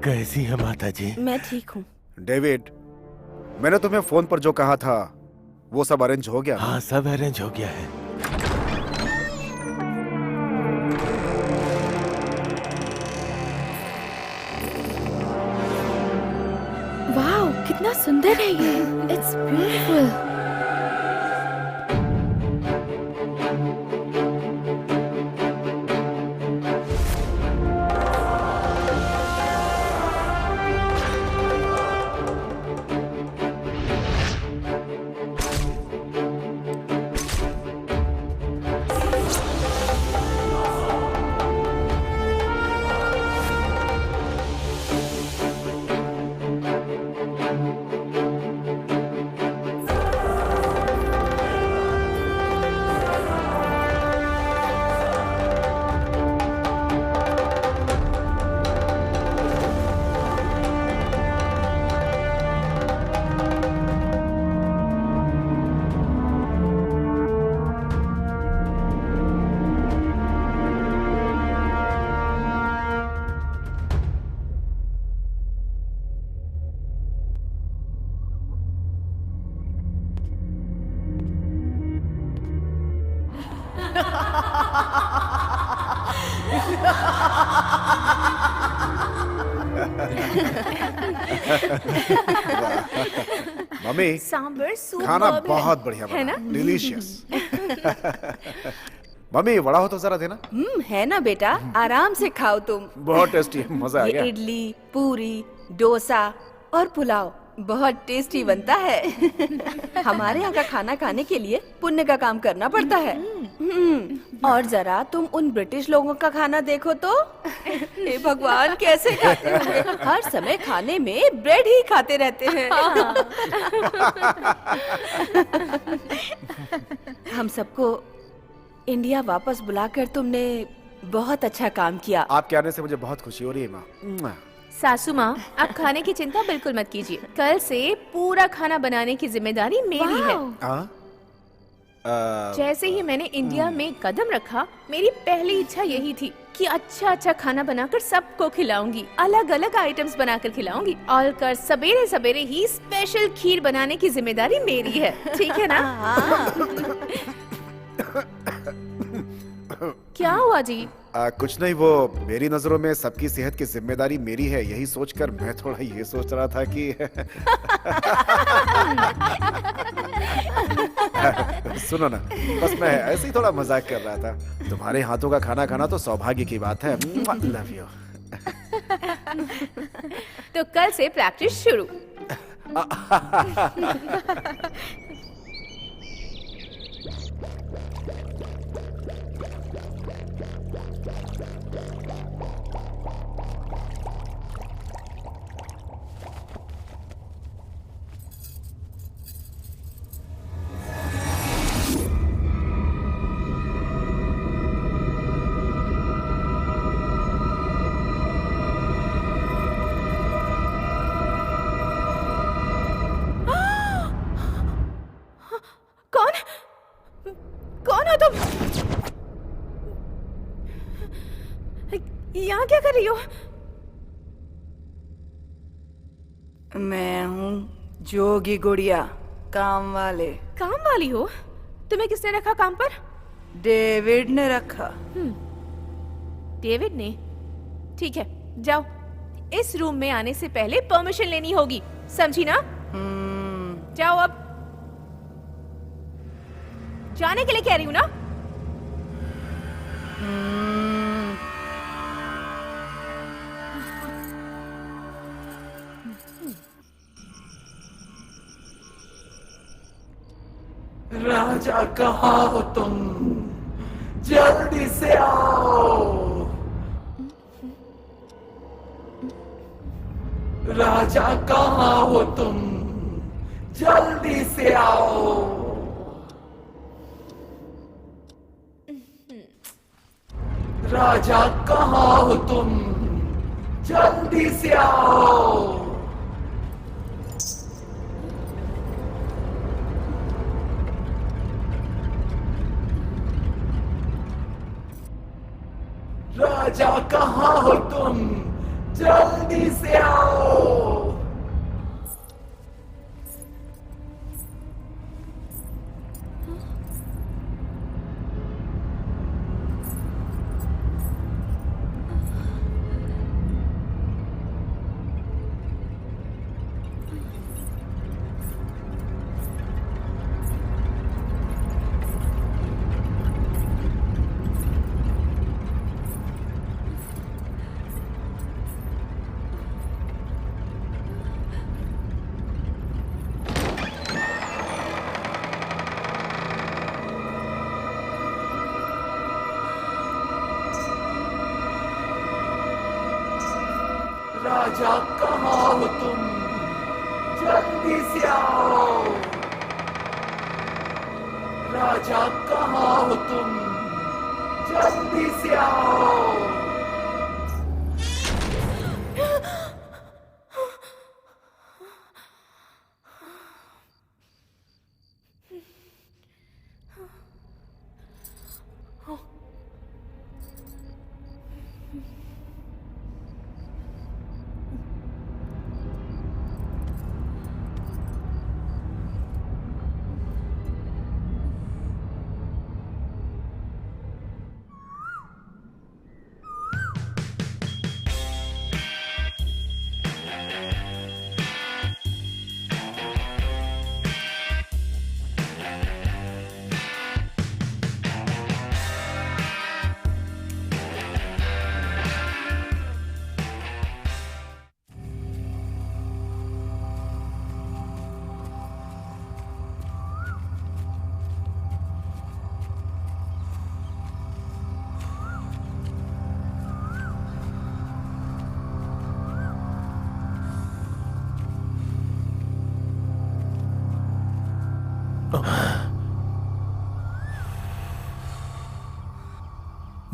कैसी है माता जी? मैं ठीक हूँ। डेविड, मैंने तुम्हें फोन पर जो कहा था वो सब अरेंज हो गया? हाँ, सब अरेंज हो गया है। वाह, कितना सुंदर है ये। It's beautiful. Mummy, sambar soup खाना बहुत बढ़िया है बना, ना? डिलीशियस। मम्मी, वड़ा हो तो जरा देना। है ना बेटा, आराम से खाओ तुम। बहुत टेस्टी है, मजा आ ये गया। इडली, पूरी, डोसा और पुलाव बहुत टेस्टी बनता है। हमारे यहाँ का खाना खाने के लिए पुण्य का काम करना पड़ता है। और जरा तुम उन ब्रिटिश लोगों का खाना देखो तो, हे भगवान, कैसे खाते होंगे। हर समय खाने में ब्रेड ही खाते रहते हैं। हम सबको इंडिया वापस बुलाकर तुमने बहुत अच्छा काम किया। आपके आने से मुझे बहुत खुशी हो रही है माँ। सासू माँ, आप खाने की चिंता बिल्कुल मत कीजिए। कल से पूरा खाना बनाने की जिम्मेदारी मेरी है। जैसे ही मैंने इंडिया में कदम रखा, मेरी पहली इच्छा यही थी कि अच्छा अच्छा खाना बनाकर सबको खिलाऊंगी, अलग अलग आइटम्स बनाकर खिलाऊंगी। और कल सवेरे सवेरे ही स्पेशल खीर बनाने की जिम्मेदारी मेरी है, ठीक है ना? क्या हुआ जी? कुछ नहीं, वो मेरी नजरों में सबकी सेहत की जिम्मेदारी मेरी है, यही सोचकर मैं थोड़ा ये सोच रहा था कि सुनो ना, बस मैं ऐसे ही थोड़ा मजाक कर रहा था। तुम्हारे हाथों का खाना खाना तो सौभाग्य की बात है। Love you. तो कल से प्रैक्टिस शुरू। कौन हो तुम? यहाँ क्या कर रही हो? मैं हूँ जोगी गुड़िया, काम वाले। काम वाली हो? तुम्हें किसने रखा काम पर? डेविड ने रखा। डेविड ने? ठीक है, जाओ। इस रूम में आने से पहले परमिशन लेनी होगी, समझी ना? जाओ अब। जाने के लिए कह रही हूँ ना? राजा कहाँ हो तुम? जल्दी से आओ। राजा कहाँ हो तुम? जल्दी से आओ। राजा कहाँ हो तुम? जल्दी से आओ। राजा कहाँ हो तुम? जल्दी से आओ। राजा कहाँ हो तुम, जल्दी से आओ। राजा कहाँ हो तुम, जल्दी से आओ।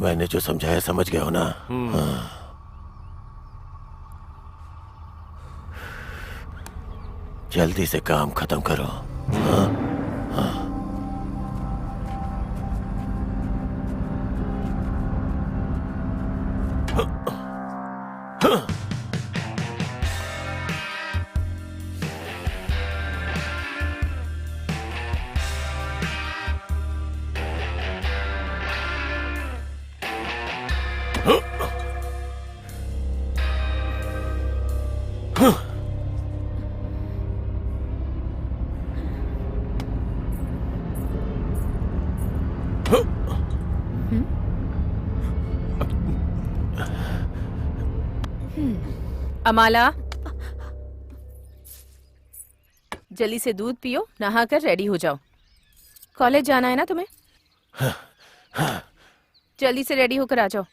मैंने जो समझाया समझ गए हो ना? हाँ। जल्दी से काम खत्म करो। हाँ? हाँ। अमाला, जल्दी से दूध पियो, नहाकर रेडी हो जाओ। कॉलेज जाना है ना तुम्हें? जल्दी से रेडी होकर आ जाओ।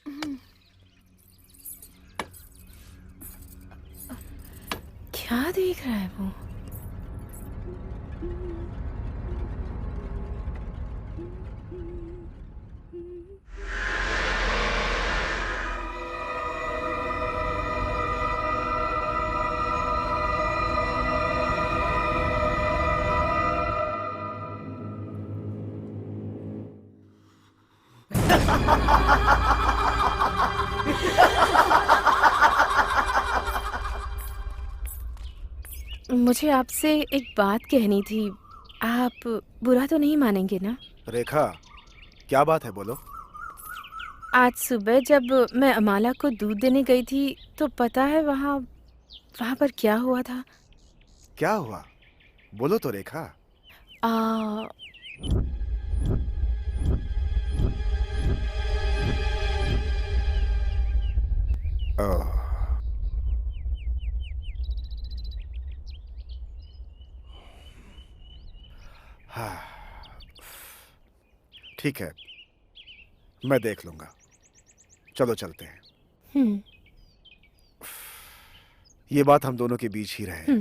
क्या देख रहा है वो? मुझे आपसे एक बात कहनी थी। आप बुरा तो नहीं मानेंगे ना? रेखा, क्या बात है, बोलो। आज सुबह जब मैं अमाला को दूध देने गई थी तो पता है वहाँ पर क्या हुआ था? क्या हुआ, बोलो तो रेखा। ओह, हाँ, ठीक है, मैं देख लूंगा। चलो चलते हैं। ये बात हम दोनों के बीच ही रहे।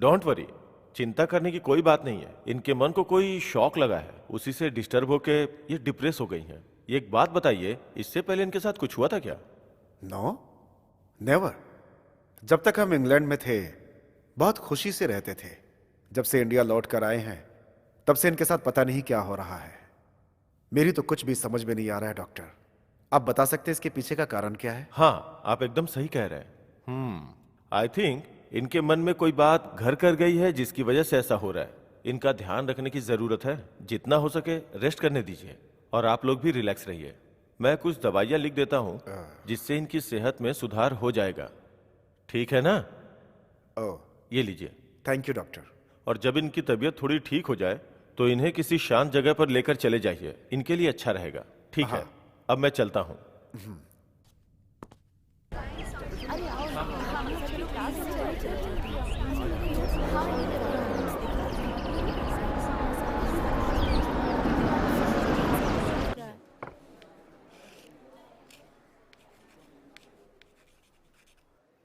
डोंट वरी, चिंता करने की कोई बात नहीं है। इनके मन को कोई शॉक लगा है, उसी से डिस्टर्ब होके ये डिप्रेस हो गई हैं। ये एक बात बताइए, इससे पहले इनके साथ कुछ हुआ था क्या? No, never. जब तक हम इंग्लैंड में थे बहुत खुशी से रहते थे। जब से इंडिया लौट कर आए हैं तब से इनके साथ पता नहीं क्या हो रहा है। मेरी तो कुछ भी समझ में नहीं आ रहा है डॉक्टर। आप बता सकते हैं इसके पीछे का कारण क्या है? हाँ, आप एकदम सही कह रहे हैं। आई थिंक इनके मन में कोई बात घर कर गई है जिसकी वजह से ऐसा हो रहा है। इनका ध्यान रखने की जरूरत है। जितना हो सके रेस्ट करने दीजिए और आप लोग भी रिलैक्स रहिए। मैं कुछ दवाइयाँ लिख देता हूँ जिससे इनकी सेहत में सुधार हो जाएगा। ठीक है ना? ओह, ये लीजिए। Thank you doctor. और जब इनकी तबीयत थोड़ी ठीक हो जाए तो इन्हें किसी शांत जगह पर लेकर चले जाइए, इनके लिए अच्छा रहेगा। ठीक है, अब मैं चलता हूँ।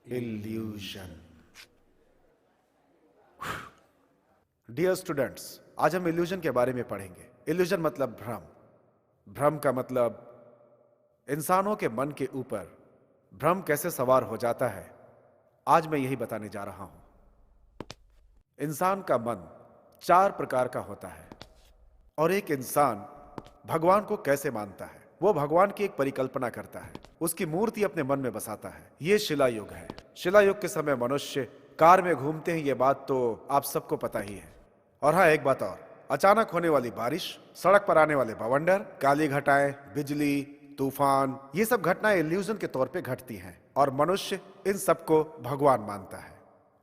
इल्यूजन। डियर स्टूडेंट्स, आज हम इल्यूजन के बारे में पढ़ेंगे। इल्यूजन मतलब भ्रम। भ्रम का मतलब इंसानों के मन के ऊपर भ्रम कैसे सवार हो जाता है, आज मैं यही बताने जा रहा हूं। इंसान का मन 4 प्रकार का होता है और एक इंसान भगवान को कैसे मानता है, वो भगवान की एक परिकल्पना करता है, उसकी मूर्ति अपने मन में बसाता है। ये शिला युग है। शिला युग के समय मनुष्य कार में घूमते हैं, ये बात तो आप सबको पता ही है। और हाँ, एक बात और, अचानक होने वाली बारिश, सड़क पर आने वाले बवंडर, काली घटाएं, बिजली, तूफान, ये सब घटनाएं इल्यूजन के तौर पे घटती हैं और मनुष्य इन सबको भगवान मानता है।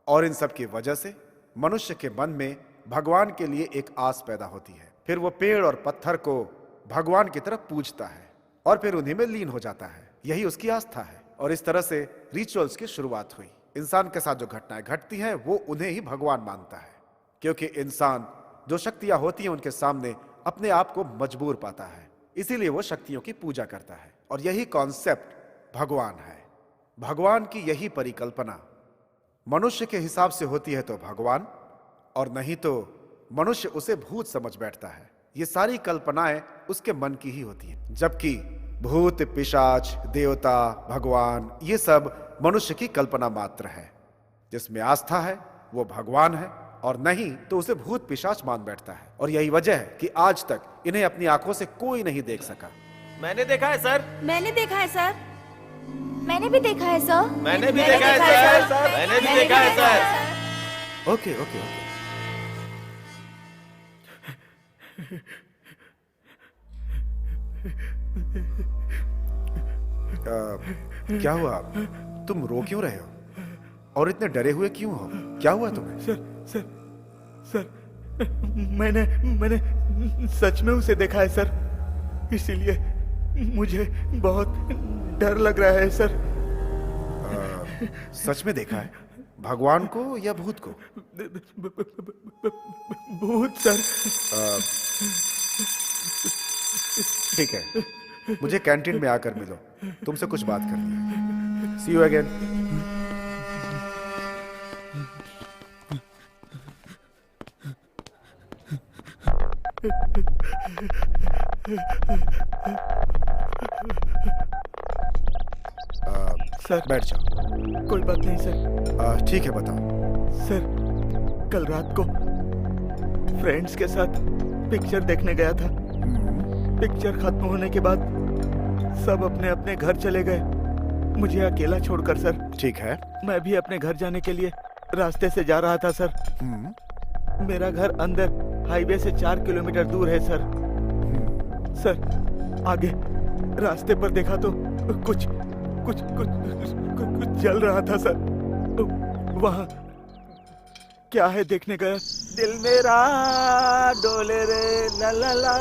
और इन सब की वजह से मनुष्य के मन में भगवान के लिए एक आस पैदा होती है। फिर वो पेड़ और पत्थर को भगवान की तरफ पूजता है और फिर उन्हीं में लीन हो जाता है। यही उसकी आस्था है। और इस तरह से रिचुअल्स की शुरुआत हुई। इंसान के साथ जो घटनाएं घटती हैं वो उन्हें ही भगवान मानता है, क्योंकि इंसान जो शक्तियां होती हैं उनके सामने अपने आप को मजबूर पाता है, इसीलिए वो शक्तियों की पूजा करता है। और यही कॉन्सेप्ट भगवान है। भगवान की यही परिकल्पना मनुष्य के हिसाब से होती है तो भगवान, और नहीं तो मनुष्य उसे भूत समझ बैठता है। ये सारी कल्पनाएं उसके मन की ही होती हैं, जबकि भूत, पिशाच, देवता, भगवान, ये सब मनुष्य की कल्पना मात्र है। जिसमें आस्था है वो भगवान है और नहीं तो उसे भूत पिशाच मान बैठता है। और यही वजह है कि आज तक इन्हें अपनी आंखों से कोई नहीं देख सका। मैंने देखा है सर। मैंने देखा है सर। मैंने भी देखा है सर। मैंने भी देखा है सर। मैंने भी देखा है सर। Okay okay okay. क्या हुआ? तुम रो क्यों रहे हो और इतने डरे हुए क्यों हो? क्या हुआ तुम्हें? सर, मैंने सच में उसे देखा है सर, इसीलिए मुझे बहुत डर लग रहा है सर। सच में देखा है? भगवान को या भूत को? भूत सर। ठीक है, मुझे कैंटीन में आकर मिलो, तुमसे कुछ बात करनी है। सी यू अगेन। सर, बैठ जाओ। कोई बात नहीं सर। ठीक है, बताओ। सर, कल रात को फ्रेंड्स के साथ पिक्चर देखने गया था। पिक्चर खत्म होने के बाद सब अपने अपने घर चले गए, मुझे अकेला छोड़कर सर। ठीक है। मैं भी अपने घर जाने के लिए रास्ते से जा रहा था सर। मेरा घर अंदर हाईवे से 4 किलोमीटर दूर है सर। सर, आगे रास्ते पर देखा तो कुछ जल रहा था सर। वहाँ क्या है देखने गया। दिल मेरा डोले रे ला ला ला।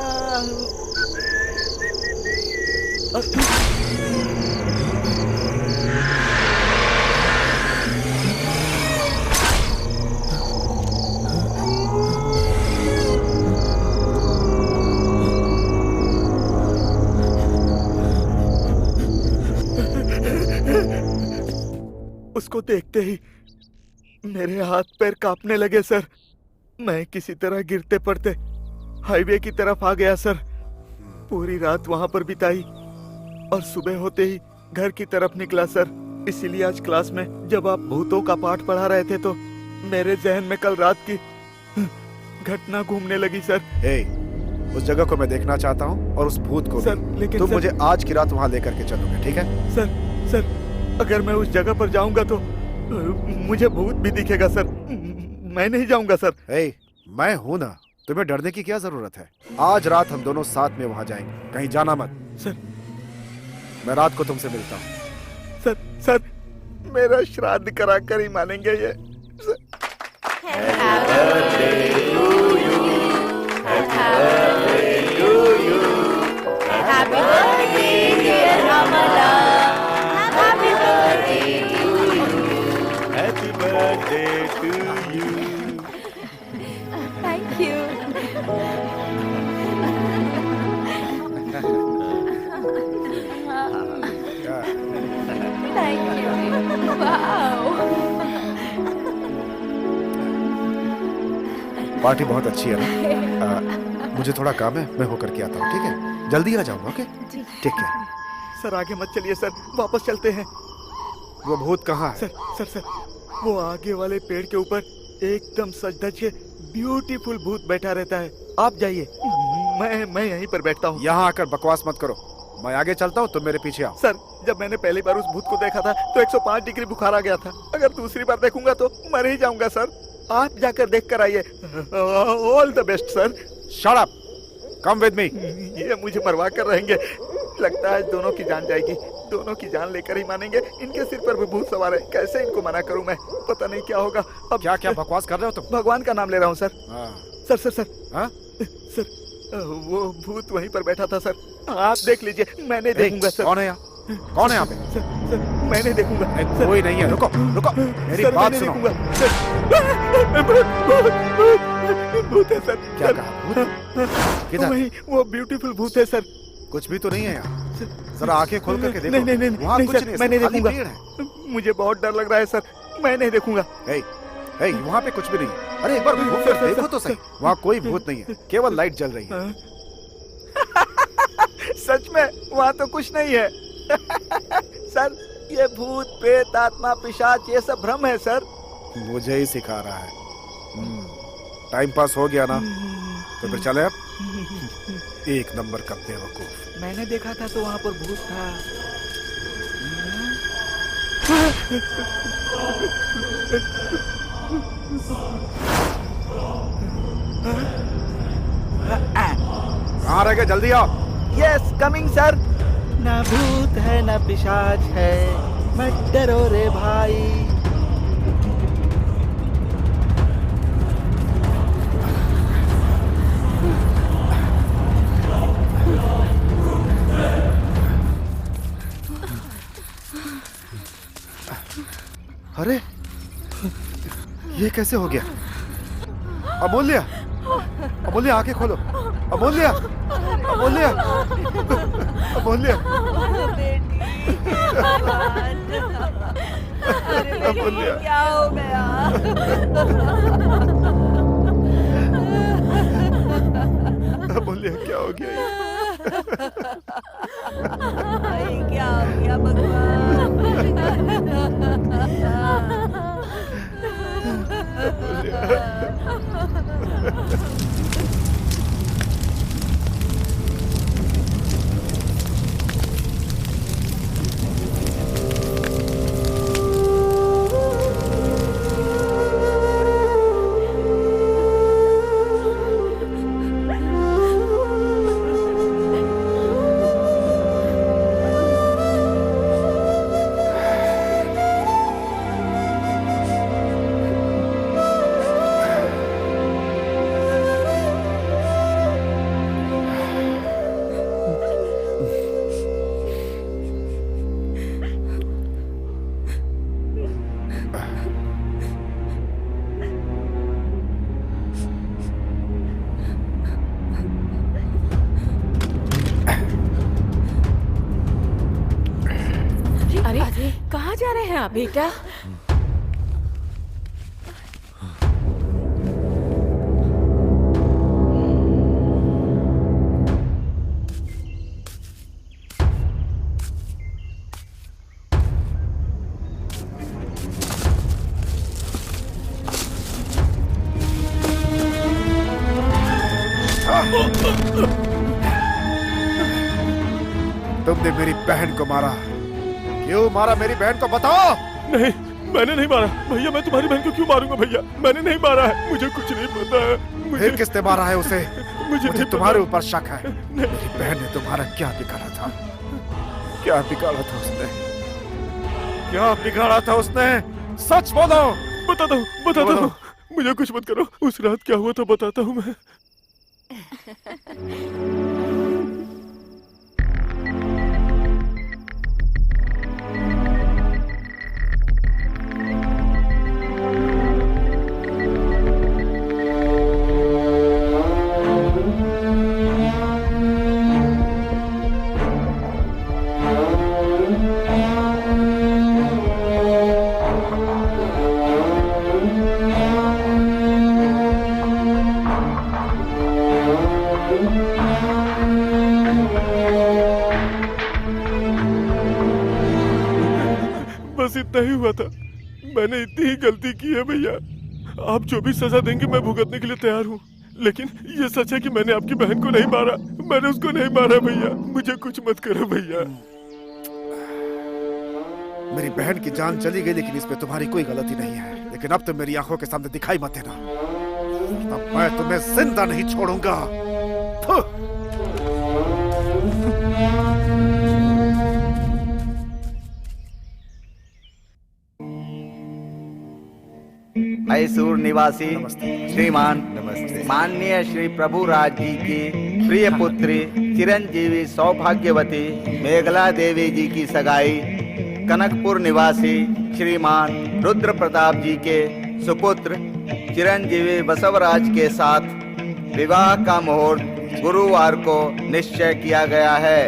उसको देखते ही मेरे हाथ पैर कांपने लगे सर। मैं किसी तरह गिरते पड़ते हाईवे की तरफ आ गया सर। पूरी रात वहां पर बिताई और सुबह होते ही घर की तरफ निकला सर। इसीलिए आज क्लास में जब आप भूतों का पाठ पढ़ा रहे थे तो मेरे जहन में कल रात की घटना घूमने लगी सर। उस जगह को मैं देखना चाहता हूँ और उस भूत को सर, भी। लेकिन तुम सर, मुझे आज की रात वहाँ लेकर के चलोगे, ठीक है? सर अगर मैं उस जगह पर जाऊंगा तो मुझे भूत भी दिखेगा सर। मैं नहीं जाऊंगा सर। मैं हूं ना, तुम्हें डरने की क्या जरूरत है? आज रात हम दोनों साथ में वहां जाएंगे, कहीं जाना मत। सर मैं रात को तुमसे मिलता हूँ। सर मेरा श्राद्ध करा कर ही मानेंगे ये। Happy birthday to you. Thank you. Thank you. Party बहुत अच्छी है ना? मुझे थोड़ा काम है, मैं होकर के आता हूँ, ठीक है? जल्दी आ जाऊंगा, ओके? ठीक है। सर आगे मत चलिए सर, वापस चलते हैं। वो भूत कहाँ है? सर वो आगे वाले पेड़ के ऊपर एकदम सज धज के ब्यूटीफुल भूत बैठा रहता है। आप जाइए, मैं यहीं पर बैठता हूँ। यहाँ आकर बकवास मत करो, मैं आगे चलता हूँ, तुम मेरे पीछे आओ। सर जब मैंने पहली बार उस भूत को देखा था तो 105 डिग्री बुखार आ गया था। अगर दूसरी बार देखूंगा तो मर ही जाऊंगा सर। आप जाकर देख कर आइए। All the best sir. Shut up, come with me. ये मुझे मरवा कर रहेंगे। लगता है दोनों की जान जाएगी। दोनों की जान लेकर ही मानेंगे। इनके सिर पर भी भूत सवार है, कैसे इनको मना करूं मैं? पता नहीं क्या होगा। अब क्या क्या बकवास कर रहे हो तुम? भगवान का नाम ले रहा हूँ सर। सर हाँ? सर वो भूत वहीं पर बैठा था सर। आप देख लीजिए, मैं नहीं देखूंगा सर। कौन है यहाँ? कौन है यहाँ पे? सर मैं नहीं देखूंगा। कोई नहीं है, रुको रुको, मेरी सर, बात मैं नहीं सुनो। देखूंगा। सर भूत है सर। क्या कहा? भूत? किधर? वही वो ब्यूटीफुल भूत है सर। कुछ भी तो नहीं है यहाँ। जरा आंखें खोल करके देखो। नहीं वहाँ कुछ सर, नहीं है, मैं नहीं खाली देखूंगा। पेड़ है। मुझे बहुत डर लग रहा है सर, मैं नहीं देखूंगा। वहाँ पे कुछ भी नहीं है। अरे एक बार घूम कर देखो तो सही, वहाँ कोई भूत नहीं है, केवल लाइट जल रही है। सच में वहाँ तो कुछ नहीं है। सर ये भूत प्रेत आत्मा पिशाच ये सब भ्रम है सर। मुझे ही सिखा रहा है। टाइम पास हो गया ना, तो फिर चले अब। एक नंबर का बेवकूफ। मैंने देखा था तो वहाँ पर भूत था। कहाँ रह गए? जल्दी आओ। Yes coming sir. ना भूत है ना पिशाच है, मत डरो रे भाई। अरे ये कैसे हो गया? अमूल्य, अमूल्य आंखें खोलो। अमूल्य, अमूल्य, अमूल्य, अमूल्य, क्या हो गया? अमूल्य क्या हो गया? क्या हो गया भगवान? अरे कहाँ जा रहे हैं आप? बेटा तुमने मेरी बहन को मारा। क्यों मारा मेरी बहन को, बताओ। नहीं, मैंने नहीं मारा भैया। मैं तुम्हारी बहन को क्यों मारूंगा भैया? मैंने नहीं मारा है, मुझे कुछ नहीं पता है। फिर किसने मारा है उसे? मुझे तुम्हारे ऊपर शक है। नहीं। मेरी बहन ने तुम्हारा क्या बिगाड़ा था? क्या बिगाड़ा था उसने? क्या बिगाड़ा था उसने? सच बोलो। बताता हूँ। मुझे कुछ मत करो। उस रात क्या हुआ था बताता हूँ मैं। बस इतना ही हुआ था। मैंने इतनी ही गलती की है भैया। आप जो भी सजा देंगे मैं भुगतने के लिए तैयार हूँ। लेकिन ये सच है कि मैंने आपकी बहन को नहीं मारा। मैंने उसको नहीं मारा भैया। मुझे कुछ मत करो भैया। मेरी बहन की जान चली गई, लेकिन इसमें तुम्हारी कोई गलती नहीं है। लेकिन अब तुम मेरी आंखों के सामने दिखाई मत देना, तब मैं तुम्हें जिंदा नहीं छोड़ूंगा। मैसूर निवासी श्रीमान माननीय श्री प्रभु राज जी की प्रिय पुत्री चिरंजीवी सौभाग्यवती मेघला देवी जी की सगाई कनकपुर निवासी श्रीमान रुद्र प्रताप जी के सुपुत्र चिरंजीवी बसवराज के साथ विवाह का मुहूर्त गुरुवार को निश्चय किया गया है।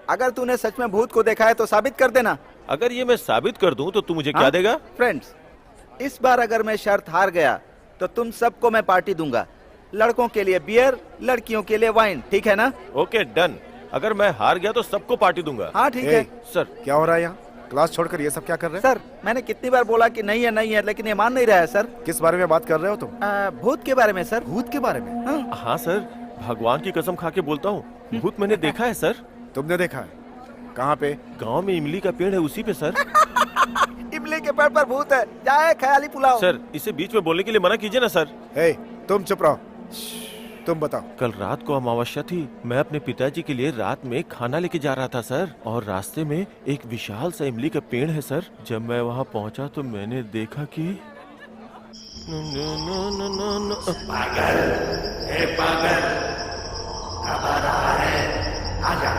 अगर तूने सच में भूत को देखा है तो साबित कर देना। अगर ये मैं साबित कर दूं तो तू मुझे क्या देगा? फ्रेंड्स, इस बार अगर मैं शर्त हार गया तो तुम सबको मैं पार्टी दूंगा। लड़कों के लिए बियर, लड़कियों के लिए वाइन, ठीक है ना? Okay done. अगर मैं हार गया तो सबको पार्टी दूंगा। हाँ ठीक है। सर क्या हो रहा है यहाँ? क्लास छोड़कर ये सब क्या कर रहे हैं? सर, मैंने कितनी बार बोला कि नहीं है, लेकिन ये मान नहीं रहा है सर। किस बारे में बात कर रहे हो तुम? भूत के बारे में सर। भूत के बारे में? हाँ सर, भगवान की कसम खा के बोलता हूँ, भूत मैंने देखा है सर। तुमने देखा है? कहाँ पे? गांव में इमली का पेड़ है, उसी पे सर। इमली के पेड़ पर भूत है, जाए ख्याली पुलाव। सर इसे बीच में बोलने के लिए मना कीजिए ना सर। हे, तुम चुप रहो। तुम बताओ। कल रात को अमावस्या थी। मैं अपने पिताजी के लिए रात में खाना लेके जा रहा था सर, और रास्ते में एक विशाल सा इमली का पेड़ है सर। जब मैं वहाँ पहुँचा तो मैंने देखा कि पागल, हे पागल, कब आ रहा है? आजा।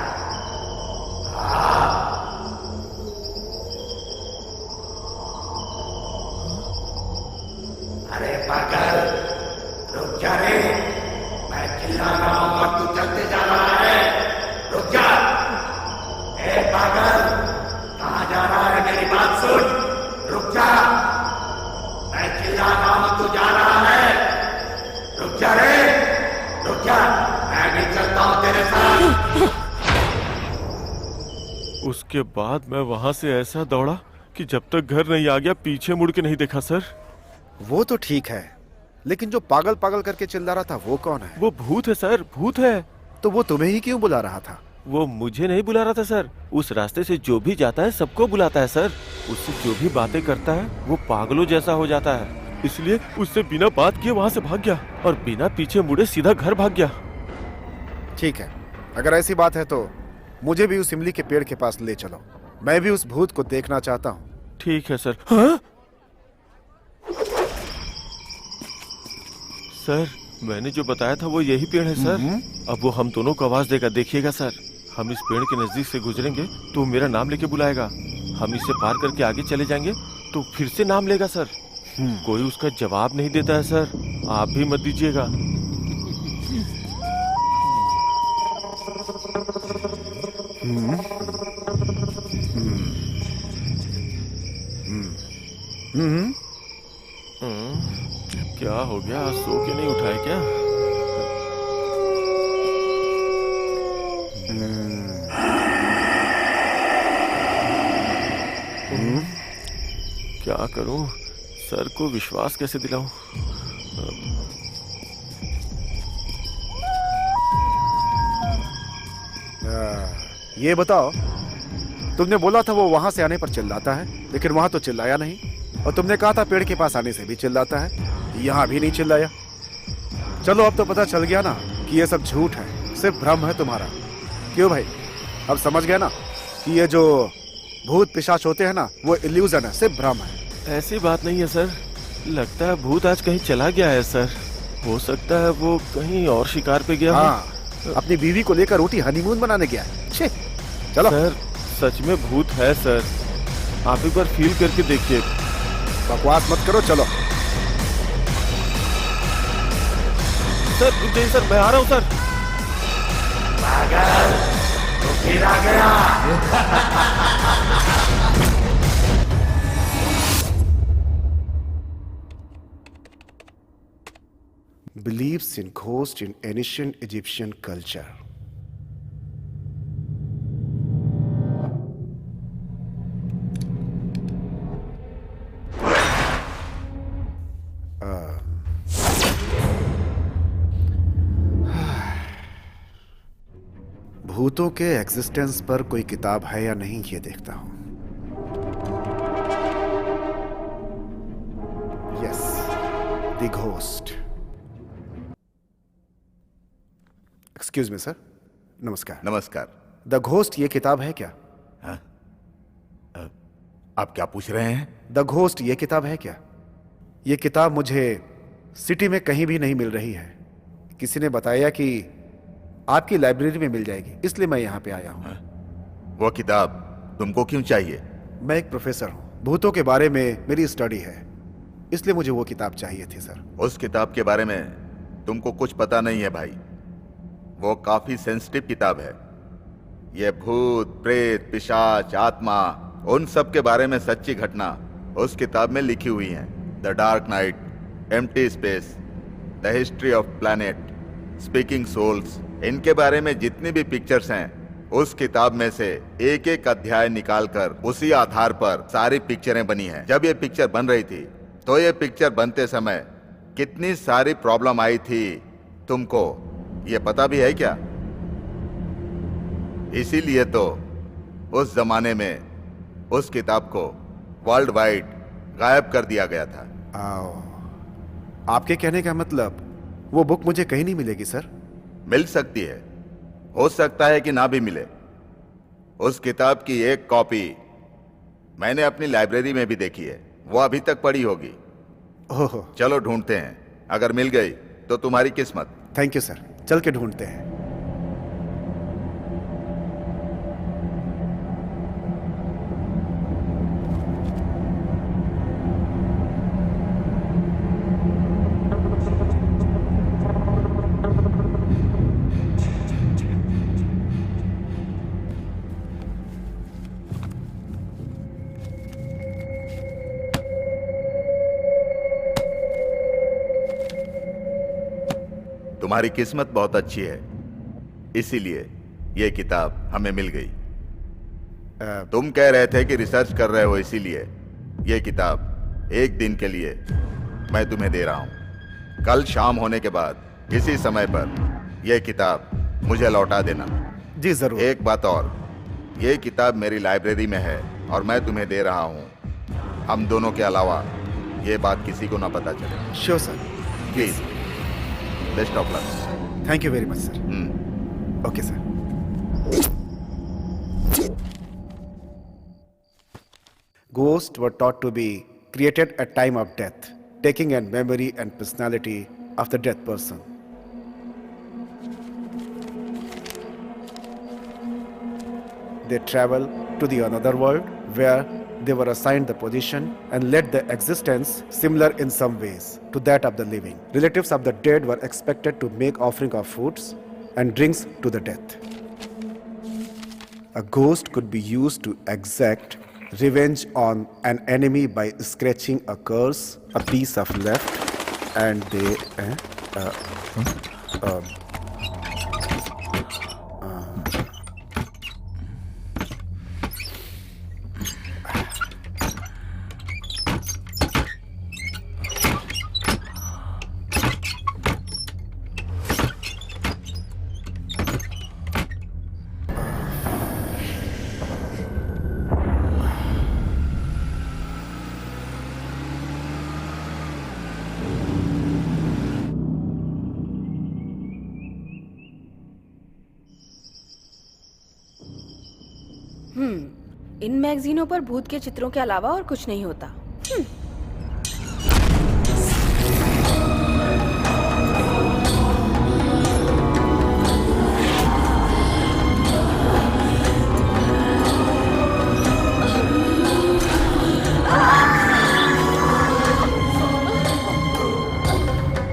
अरे पागल, रुक जा रे। मैं चिल्ला रहा हूं और तू चलते जा रहा है। रुक जा। ए पागल, कहां जा रहा है? मेरी बात सुन। रुक जा। मैं चिल्ला रहा हूं, तू जा रहा है। रुक जा रे। रुक जा। मैं भी चलता हूं तेरे साथ। उसके बाद मैं वहाँ से ऐसा दौड़ा कि जब तक घर नहीं आ गया पीछे मुड़ के नहीं देखा सर। वो तो ठीक है, लेकिन जो पागल पागल करके चिल्ला रहा था वो कौन है? वो भूत है सर, भूत है। तो वो तुम्हें ही क्यों बुला रहा था? वो मुझे नहीं बुला रहा था सर। उस रास्ते से जो भी जाता है सबको बुलाता है सर। उससे जो भी बातें करता है वो पागलों जैसा हो जाता है। इसलिए उससे बिना बात किए वहाँ से भाग गया और बिना पीछे मुड़े सीधा घर भाग गया। ठीक है, अगर ऐसी बात है तो मुझे भी उस इमली के पेड़ के पास ले चलो। मैं भी उस भूत को देखना चाहता हूँ। ठीक है सर। हाँ? सर, मैंने जो बताया था वो यही पेड़ है सर। अब वो हम दोनों को आवाज देगा, देखिएगा सर। हम इस पेड़ के नजदीक से गुजरेंगे तो मेरा नाम लेके बुलाएगा। हम इसे पार करके आगे चले जाएंगे तो फिर से नाम लेगा सर। कोई उसका जवाब नहीं देता है सर। आप भी मत दीजिएगा। क्या हो गया? आज सो के नहीं उठाए क्या? क्या करूं? सर को विश्वास कैसे दिलाऊं? ये बताओ, तुमने बोला था वो वहां से आने पर चिल्लाता है, लेकिन वहां तो चिल्लाया नहीं। और तुमने कहा था पेड़ के पास आने से भी चिल्लाता है, यहाँ भी नहीं चिल्लाया। चलो अब तो पता चल गया ना कि ये सब झूठ है, सिर्फ भ्रम है तुम्हारा। क्यों भाई, अब समझ गया ना कि ये जो भूत पिशाच होते हैं ना, वो इल्यूजन है, सिर्फ भ्रम है। ऐसी बात नहीं है सर, लगता है भूत आज कहीं चला गया है सर। हो सकता है वो कहीं और शिकार पे गया हो। हाँ, अपनी बीवी को लेकर रोटी हनीमून बनाने गया है। छे, चलो। सर सच में भूत है सर, आप एक बार फील करके देखिए। बकवास मत करो, चलो। सर रुक जाइए सर, मैं आ रहा हूँ सर। पागल, तो फिर आ गया। Beliefs in ghosts in ancient Egyptian culture. भूतों के एग्जिस्टेंस पर कोई किताब है या नहीं, ये देखता हूं। Yes, the ghost. Excuse me sir, नमस्कार। नमस्कार। द घोस्ट ये किताब है क्या? आप क्या पूछ रहे हैं? द घोस्ट ये किताब है क्या? ये किताब मुझे सिटी में कहीं भी नहीं मिल रही है। किसी ने बताया कि आपकी लाइब्रेरी में मिल जाएगी, इसलिए मैं यहाँ पे आया हूँ। वो किताब तुमको क्यों चाहिए? मैं एक प्रोफेसर हूँ, भूतों के बारे में मेरी स्टडी है, इसलिए मुझे वो किताब चाहिए थी सर। उस किताब के बारे में तुमको कुछ पता नहीं है भाई। वो काफी सेंसिटिव किताब है। ये भूत, प्रेत, पिशाच, आत्मा, उन सब के बारे में सच्ची घटना उस किताब में लिखी हुई हैं। The dark night, empty space, the history of planet, speaking souls, इनके बारे में जितनी भी पिक्चर्स हैं उस किताब में से एक एक अध्याय निकालकर उसी आधार पर सारी पिक्चरें बनी हैं। जब ये पिक्चर बन रही थी तो ये पिक्चर बनते समय कितनी सारी प्रॉब्लम आई थी तुमको ये पता भी है क्या? इसीलिए तो उस जमाने में उस किताब को वर्ल्ड वाइड गायब कर दिया गया था। आओ, आपके कहने का मतलब वो बुक मुझे कहीं नहीं मिलेगी सर? मिल सकती है, हो सकता है कि ना भी मिले। उस किताब की एक कॉपी मैंने अपनी लाइब्रेरी में भी देखी है, वो अभी तक पड़ी होगी। ओहो, चलो ढूंढते हैं, अगर मिल गई तो तुम्हारी किस्मत। थैंक यू सर, चल के ढूंढते हैं। तुम्हारी किस्मत बहुत अच्छी है, इसीलिए ये किताब हमें मिल गई। तुम कह रहे थे कि रिसर्च कर रहे हो, इसीलिए ये किताब एक दिन के लिए मैं तुम्हें दे रहा हूं। कल शाम होने के बाद इसी समय पर यह किताब मुझे लौटा देना। जी जरूर। एक बात और, ये किताब मेरी लाइब्रेरी में है और मैं तुम्हें दे रहा हूं। हम दोनों के अलावा ये बात किसी को ना पता चले। Sure sir. Please, best of luck. Thank you very much sir. Okay sir. Ghosts were taught to be created at time of death, taking in memory and personality of the dead person. They travel to the another world where they were assigned the position and led the existence similar in some ways to that of the living. Relatives of the dead were expected to make offering of foods and drinks to the dead. A ghost could be used to exact revenge on an enemy by scratching a curse, a piece of left, and they इन मैगजीनों पर भूत के चित्रों के अलावा और कुछ नहीं होता।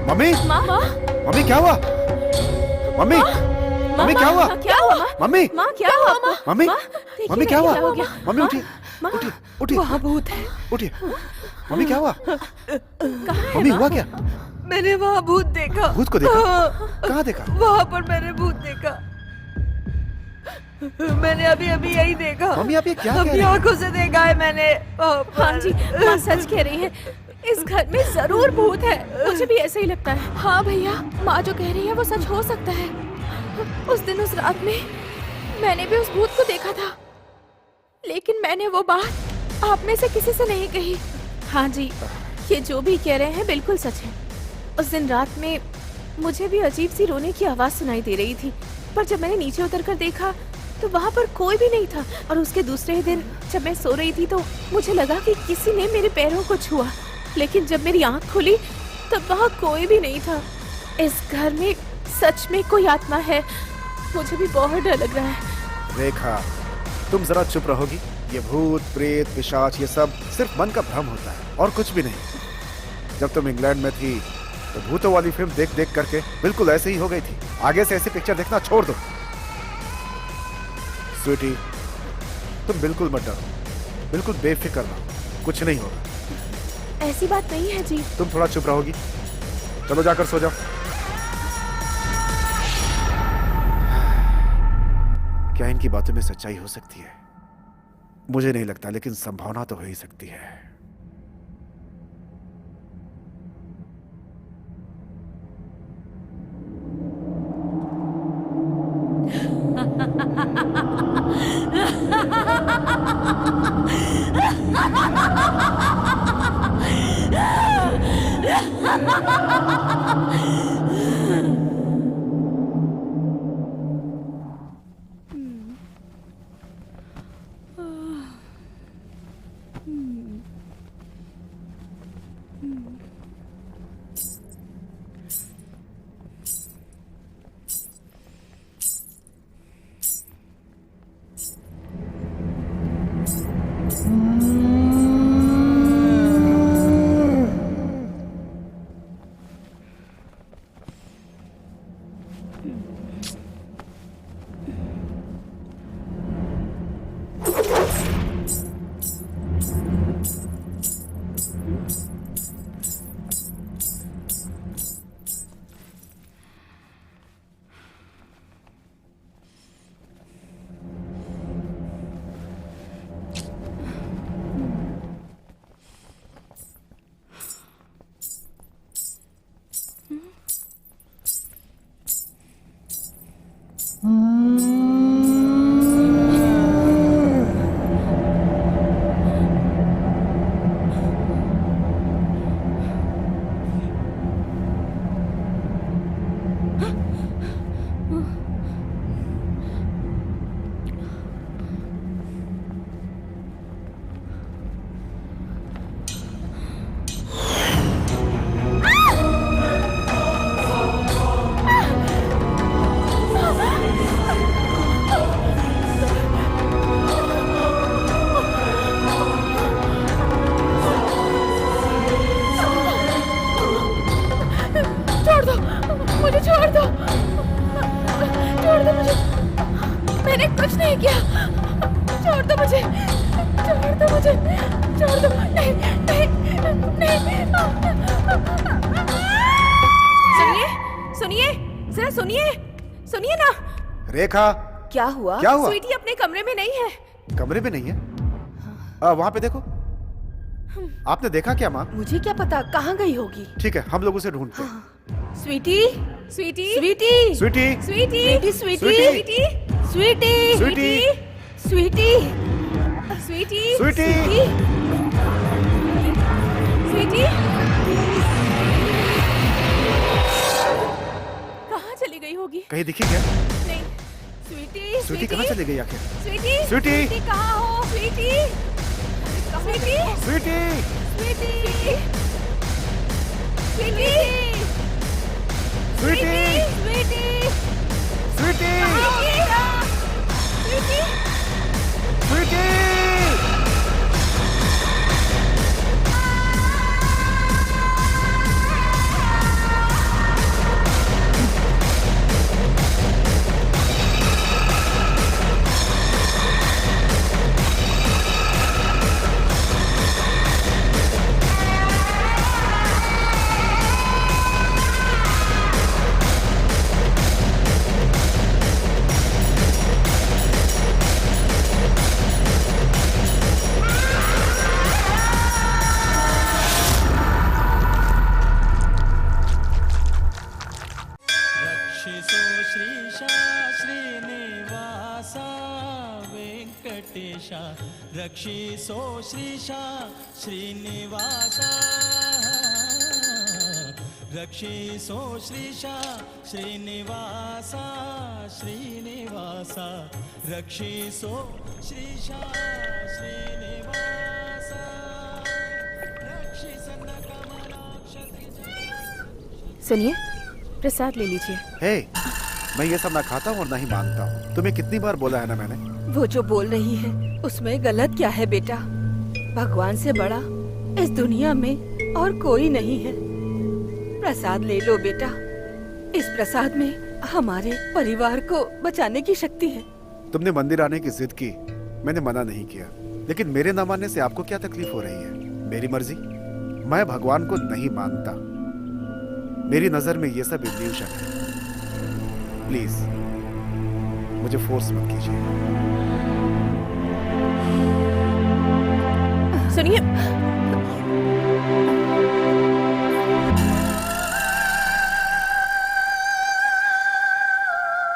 मम्मी, माँ मम्मी क्या हुआ? मम्मी, मम्मी क्या हुआ? क्या हुआ माँ? मम्मी, माँ क्या हुआ माँ? मम्मी, माँ, देखिए मम्मी ना, क्या हुआ? हो गया? मम्मी माँ, उठिए, माँ, उठिए, उठिए, वहाँ भूत है। उठिए। मम्मी क्या हुआ? कहाँ है मम्मी माँ? हुआ क्या? मैंने वहाँ भूत देखा। भूत को देखा? हाँ, कहाँ देखा? वहाँ पर मैंने भूत देखा। मैंने अभी अभी यही देखा। मम्मी आप ये क्या कह अपनी रही हैं? आंखों से देखा है मैंने वहाँ पर। हाँ जी, माँ सच कह रही है। इस घर में जरूर भूत है। मुझे भी ऐसा ही लगता है। हाँ भैया, माँ जो कह रही है वो सच हो सकता है। उस दिन उस रात में मैंने भी उस भूत को देखा था, लेकिन मैंने वो बात आप में से किसी से नहीं कही। हाँ जी, ये जो भी कह रहे हैं बिल्कुल सच है। उस दिन रात में मुझे भी अजीब सी रोने की आवाज सुनाई दे रही थी, पर जब मैंने नीचे उतरकर देखा तो वहाँ पर कोई भी नहीं था। और उसके दूसरे दिन जब मैं सो रही थी तो मुझे लगा कि किसी ने मेरे पैरों को छुआ, लेकिन जब मेरी आंख खुली तब वहाँ कोई भी नहीं था। इस घर में सच में कोई आत्मा है। मुझे भी बहुत डर लग रहा है। रेखा, तुम जरा चुप रहोगी? ये भूत, प्रेत, पिशाच ये सब सिर्फ मन का भ्रम होता है और कुछ भी नहीं। जब तुम इंग्लैंड में थी तो भूतों वाली फिल्म देख देख करके बिल्कुल ऐसे ही हो गई थी। आगे से ऐसी पिक्चर देखना छोड़ दो। स्वीटी, तुम बिल्कुल मत डरो, बिल्कुल बेफिक्र रहो, कुछ नहीं होगा। ऐसी बात नहीं है जी। तुम थोड़ा चुप रहोगी? चलो जाकर सो जाओ। क्या इनकी बातों में सच्चाई हो सकती है? मुझे नहीं लगता, लेकिन संभावना तो हो ही सकती है। रेखा, क्या हुआ? क्या हुआ? स्वीटी अपने कमरे में नहीं है। कमरे में नहीं है? वहां पे देखो। आपने देखा क्या माँ? मुझे क्या पता कहाँ गई होगी। ठीक है, हम लोग उसे ढूंढते हैं। स्वीटी, स्वीटी, स्वीटी, स्वीटी, स्वीटी, स्वीटी, स्वीटी, स्वीटी, स्वीटी, स्वीटी, स्वीटी, स्वीटी, स्वीटी, कहाँ चली गई होगी? कहीं दिखी क्या? नहीं, स्वीटी स्वीटी कहाँ चली गई आखिर? स्वीटी स्वीटी! स्वीटी कहाँ हो स्वीटी स्वीटी स्वीटी! स्वीटी स्वीटी स्वीटी! स्वीटी स्वीटी! स्वीटी स्वीटी! रक्षिसो श्रीशा श्रीनिवासा वेङ्कटेशा रक्षिसो श्रीशा श्रीनिवासा रक्षिसो श्रीशा श्रीनिवासा श्रीनिवासा रक्षिसो श्रीशा श्रीनिवासा सुनिए, प्रसाद ले लीजिए। हे, मैं ये सब ना खाता हूँ और ना ही मानता हूँ। तुम्हें कितनी बार बोला है ना मैंने? वो जो बोल रही है उसमें गलत क्या है बेटा? भगवान से बड़ा इस दुनिया में और कोई नहीं है। प्रसाद ले लो बेटा। इस प्रसाद में हमारे परिवार को बचाने की शक्ति है। तुमने मंदिर आने की जिद की, मैंने मना नहीं किया, लेकिन मेरे न मानने से आपको क्या तकलीफ हो रही है? मेरी मर्जी। मैं भगवान को नहीं मानता। मेरी नजर में ये सब इल्यूशन है। प्लीज मुझे फोर्स मत कीजिए। सुनिए,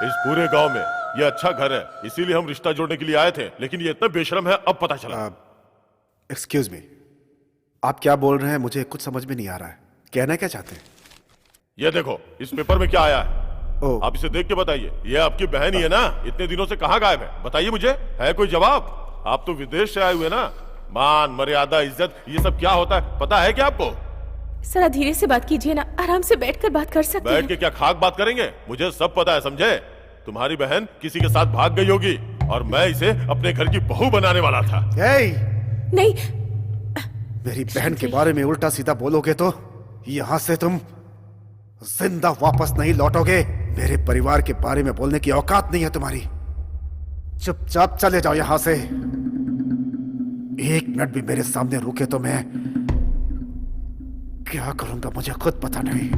इस पूरे गांव में ये अच्छा घर है, इसीलिए हम रिश्ता जोड़ने के लिए आए थे, लेकिन ये इतना बेशरम है, अब पता चला। एक्सक्यूज मी, आप क्या बोल रहे हैं? मुझे कुछ समझ में नहीं आ रहा है। कहना क्या चाहते हैं? ये देखो, इस पेपर में क्या आया है, ओह। आप इसे देख के बताइए। ये आपकी बहन ही है ना? इतने दिनों से कहाँ गायब है? बताइए मुझे, है कोई जवाब? आप तो विदेश से आए हुए ना। मान, मर्यादा, इज्जत, ये सब क्या होता है पता है क्या आपको? जरा धीरे से बात कीजिए ना, आराम से बैठकर बात कर सकते बैठ हैं। के क्या खाक बात करेंगे? मुझे सब पता है, समझे? तुम्हारी बहन किसी के साथ भाग गई होगी और मैं इसे अपने घर की बहू बनाने वाला था। नहीं, मेरी बहन के बारे में उल्टा सीधा बोलोगे तो यहां से तुम जिंदा वापस नहीं लौटोगे। मेरे परिवार के बारे में बोलने की औकात नहीं है तुम्हारी। चुपचाप चले जाओ यहां से। एक मिनट भी मेरे सामने रुके तो मैं क्या करूंगा मुझे खुद पता नहीं।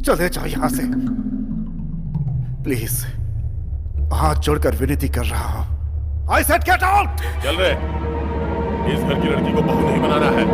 चले जाओ यहां से प्लीज। हाथ जोड़कर विनती कर रहा हूं। I said get out. चल रहे, इस घर की लड़की को बहू नहीं बनाना है।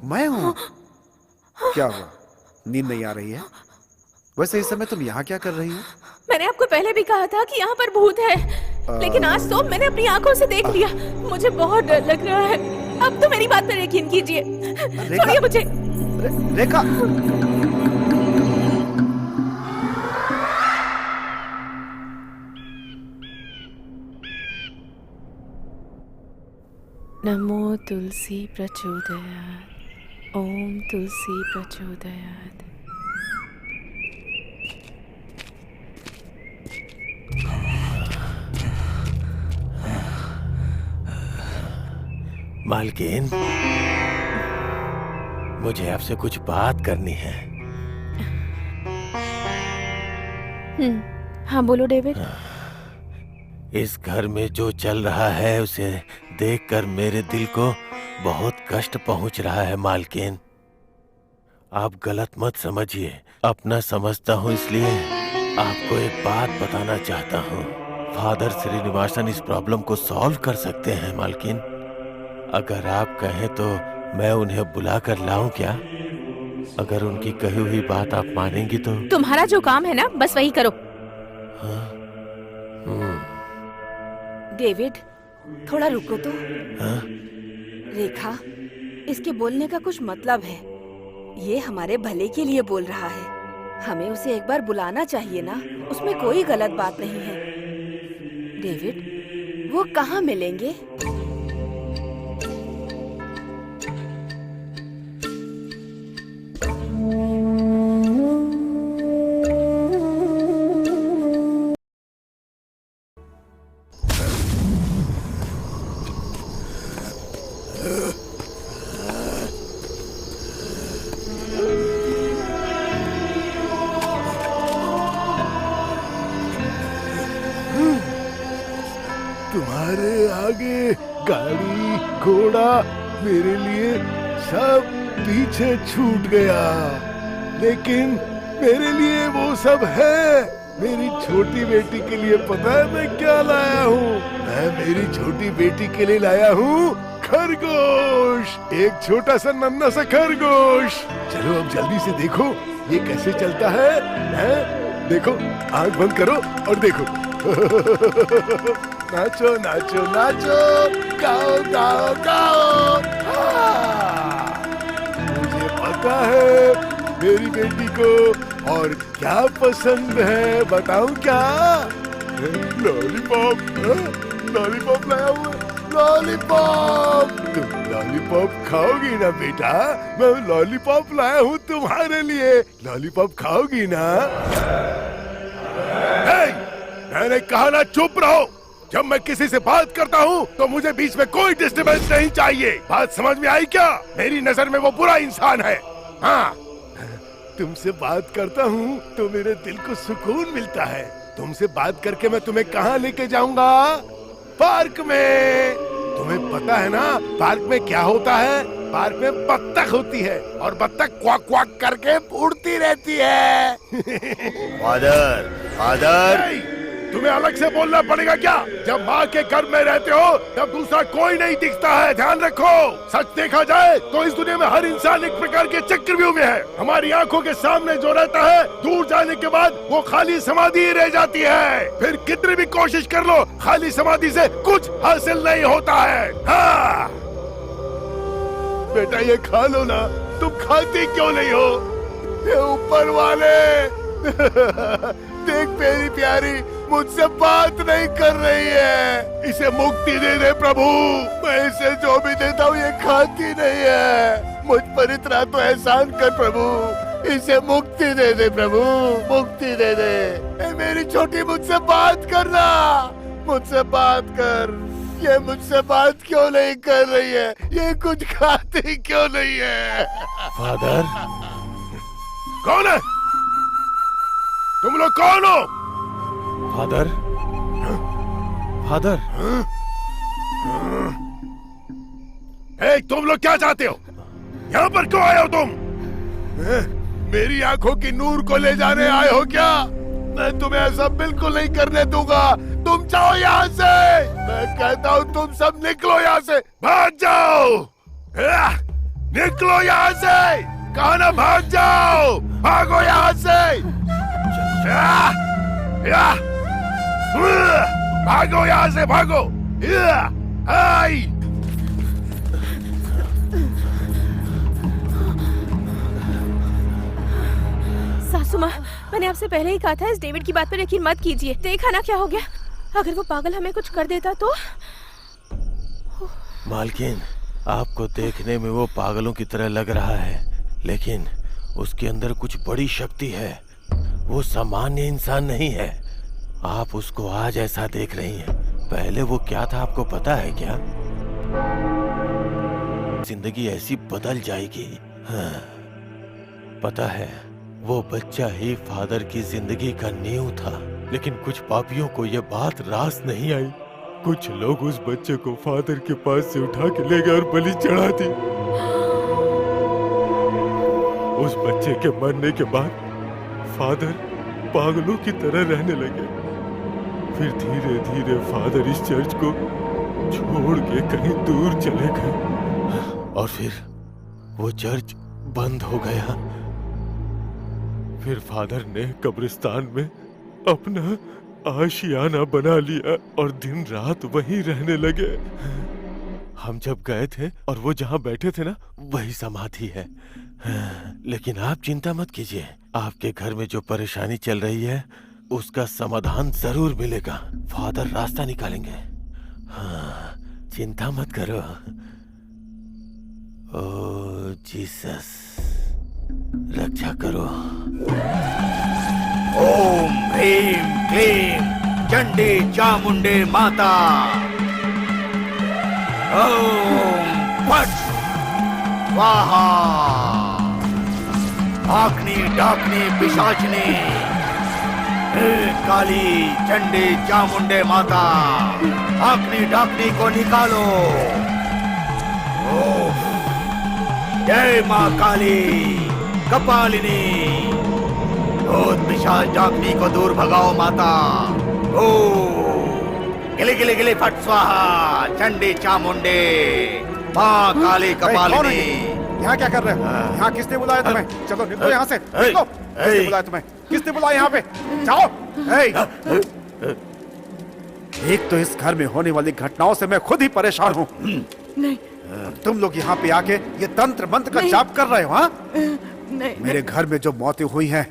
मैं हूं? क्या हुआ? नींद नहीं आ रही है? वैसे इस समय तुम यहाँ क्या कर रही हो? मैंने आपको पहले भी कहा था कि यहाँ पर भूत है, लेकिन आज तो मैंने अपनी आंखों से देख लिया। मुझे बहुत डर लग रहा है। अब तो मेरी बात पर यकीन कीजिए। छोड़िए मुझे। रेखा, नमो तुलसी प्रचोदयात्। ओम तुलसी प्रचोदयात्। मालकिन, मुझे आपसे कुछ बात करनी है। हाँ बोलो डेविड। इस घर में जो चल रहा है उसे देखकर मेरे दिल को बहुत कष्ट पहुंच रहा है मालकिन। आप गलत मत समझिए, अपना समझता हूँ इसलिए आपको एक बात बताना चाहता हूँ। फादर श्रीनिवासन इस प्रॉब्लम को सॉल्व कर सकते हैं मालकिन। अगर आप कहें तो मैं उन्हें बुला कर लाऊं क्या? अगर उनकी कही हुई बात आप मानेंगी तो। तुम्हारा जो काम है ना बस वही करो। डेविड, थोड़ा रुको तो। हाँ? रेखा, इसके बोलने का कुछ मतलब है। ये हमारे भले के लिए बोल रहा है। हमें उसे एक बार बुलाना चाहिए ना, उसमें कोई गलत बात नहीं है। डेविड, वो कहाँ मिलेंगे? तुम्हारे आगे गाड़ी घोड़ा मेरे लिए सब पीछे छूट गया, लेकिन मेरे लिए वो सब है। मेरी छोटी बेटी के लिए पता है मैं क्या लाया हूँ? मैं मेरी छोटी बेटी के लिए लाया हूँ खरगोश, एक छोटा सा नन्हा सा खरगोश। चलो अब जल्दी से देखो ये कैसे चलता है, हैं? देखो, आंख बंद करो और देखो। नाचो नाचो नाचो, गाओ गाओ गाओ। मुझे पता है मेरी बेटी को और क्या पसंद है, बताऊं क्या? लॉलीपॉप, लॉलीपॉप लाया हुआ, लॉलीपॉप। तुम लॉलीपॉप खाओगी ना बेटा? मैं लॉलीपॉप लाया हूँ तुम्हारे लिए, लॉलीपॉप खाओगी ना? मैंने कहा ना चुप रहो। जब मैं किसी से बात करता हूँ तो मुझे बीच में कोई डिस्टर्बेंस नहीं चाहिए। बात समझ में आई क्या? मेरी नजर में वो बुरा इंसान है। हाँ, तुमसे बात करता हूँ तो मेरे दिल को सुकून मिलता है। तुमसे बात करके मैं तुम्हें कहाँ लेके जाऊंगा? पार्क में। तुम्हें पता है ना पार्क में क्या होता है? पार्क में बत्तख होती है और बत्तख क्वाक क्वाक करके उड़ती रहती है। फादर, फादर, तुम्हें अलग से बोलना पड़ेगा क्या? जब माँ के घर में रहते हो तब दूसरा कोई नहीं दिखता है, ध्यान रखो। सच देखा जाए तो इस दुनिया में हर इंसान एक प्रकार के चक्रव्यूह में है। हमारी आंखों के सामने जो रहता है, दूर जाने के बाद वो खाली समाधि ही रह जाती है। फिर कितनी भी कोशिश कर लो, खाली समाधि से कुछ हासिल नहीं होता है। हाँ बेटा, ये खा लो ना। तुम खाती क्यों नहीं हो? ये ऊपर वाले देख मेरी प्यारी मुझसे बात नहीं कर रही है। इसे मुक्ति दे दे प्रभु। मैं इसे जो भी देता हूँ ये खाती नहीं है। मुझ पर इतना तो एहसान कर प्रभु। इसे मुक्ति दे दे प्रभु, मुक्ति दे दे। ए मेरी छोटी, मुझसे बात करना, मुझसे बात कर। ये मुझसे बात क्यों नहीं कर रही है? ये कुछ खाती क्यों नहीं है? फादर, कौन है तुम लोग? कौन हो? Father, father. तुम लोग क्या चाहते हो? यहाँ पर क्यों आए हो तुम? मेरी आंखों की नूर को ले जाने आए हो क्या? मैं तुम्हें ऐसा बिल्कुल नहीं करने दूंगा। तुम जाओ यहाँ से। मैं कहता हूँ तुम सब निकलो यहाँ से, भाग जाओ। निकलो यहाँ से, कहा ना भाग जाओ। भागो यहाँ से, भागो यहाँ से, भागो। आई सासू माँ, मैंने आपसे पहले ही कहा था इस डेविड की बात पर यकीन मत कीजिए। देखा ना क्या हो गया? अगर वो पागल हमें कुछ कर देता तो? मालकिन, आपको देखने में वो पागलों की तरह लग रहा है, लेकिन उसके अंदर कुछ बड़ी शक्ति है। वो सामान्य इंसान नहीं है। आप उसको आज ऐसा देख रही हैं, पहले वो क्या था आपको पता है क्या? जिंदगी ऐसी बदल जाएगी। हाँ, पता है, वो बच्चा ही फादर की जिंदगी का नींव था, लेकिन कुछ पापियों को ये बात रास नहीं आई। कुछ लोग उस बच्चे को फादर के पास से उठा के ले गए और बलि चढ़ा दी। उस बच्चे के मरने के बाद फादर पागलों की तरह रहने लगे। फिर धीरे धीरे फादर इस चर्च को छोड़ के कहीं दूर चले गए और फिर वो चर्च बंद हो गया। फिर फादर ने कब्रिस्तान में अपना आशियाना बना लिया और दिन रात वहीं रहने लगे। हम जब गए थे और वो जहाँ बैठे थे ना, वही समाधि है। लेकिन आप चिंता मत कीजिए, आपके घर में जो परेशानी चल रही है उसका समाधान जरूर मिलेगा। फादर रास्ता निकालेंगे। हाँ, चिंता मत करो। ओ जीसस, रक्षा करो। ओम ह्रीं क्लीं चंडी चामुंडे माता। ओम फट स्वाहा। आग्नि डाकनी पिशाचनी, हे काली चंडी चामुंडे माता, आग्नि डाकनी को निकालो। ओम जय माँ काली कपालिनी, भूत पिशाच डाकनी को दूर भगाओ माता। ओ गिले गिले गिले फट स्वाहा चंडी चामुंडे माँ काली कपालिनी। यहाँ क्या कर रहे हो? यहाँ किसने बुलाया तुम्हें? चलो निकलो यहाँ से, निकलो। किसने बुलाया तुम्हें? किसने बुलाया यहाँ पे? जाओ। एक तो इस घर में होने वाली घटनाओं से मैं खुद ही परेशान हूँ। नहीं, तुम लोग यहाँ पे आके ये तंत्र मंत्र का जाप कर रहे हो? हाँ, नहीं, मेरे घर में जो मौतें हुई हैं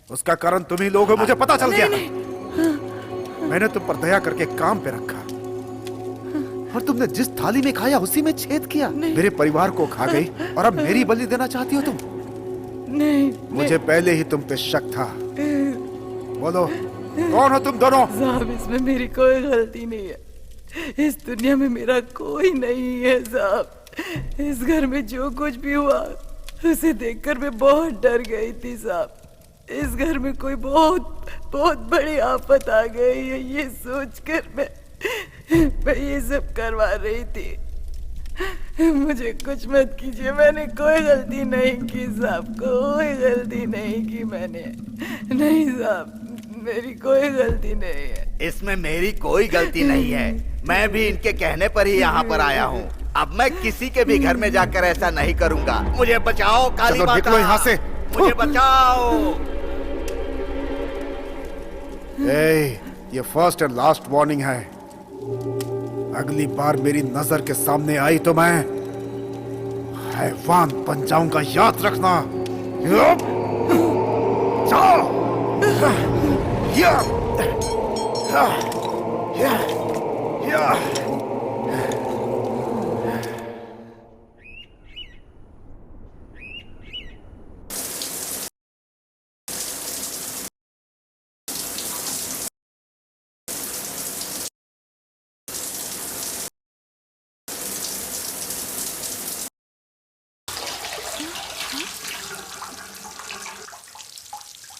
उसका कारण तुम ही लोग हो, मुझे पता चल गया। मैंने तुम पर दया करके काम पे रखा और तुमने जिस थाली में खाया उसी में छेद किया। मेरे परिवार को खा गई और अब मेरी बलि देना चाहती हो तुम? नहीं, मुझे पहले ही तुम पे शक था। बोलो, कौन हो तुम दोनों? साहब, इसमें मेरी कोई गलती नहीं है। इस दुनिया में मेरा कोई नहीं है साहब। इस घर में जो कुछ भी हुआ उसे देखकर मैं बहुत डर गई थी साहब। इस घर में कोई बहुत बहुत बड़ी आफत आ गई है, ये सोचकर मैं ये सब करवा रही थी। मुझे कुछ मत कीजिए, मैंने कोई गलती नहीं की साहब, कोई गलती नहीं की मैंने। नहीं साहब, मेरी कोई गलती नहीं है। इसमें मेरी कोई गलती नहीं है, मैं भी इनके कहने पर ही यहाँ पर आया हूँ। अब मैं किसी के भी घर में जाकर ऐसा नहीं करूँगा। मुझे बचाओ काली माता, निकलो यहाँ से। मुझे बचाओ। ये फर्स्ट एंड लास्ट वार्निंग है। अगली बार मेरी नजर के सामने आई तो मैं हैवान बन जाऊंगा, याद रखना।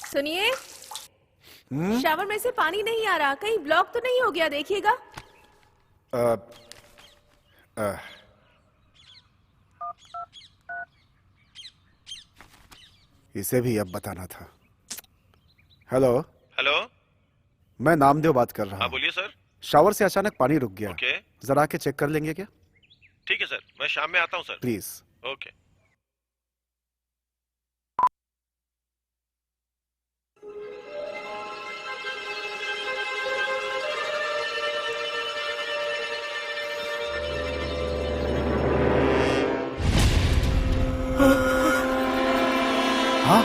सुनिए, शावर में से पानी नहीं आ रहा, कहीं ब्लॉक तो नहीं हो गया, देखिएगा। इसे भी अब बताना था। हेलो हेलो, मैं नामदेव बात कर रहा हाँ हूँ। बोलिए सर। शावर से अचानक पानी रुक गया। ओके, जरा आके चेक कर लेंगे क्या? ठीक है सर, मैं शाम में आता हूँ सर। प्लीज। ओके। हाँ,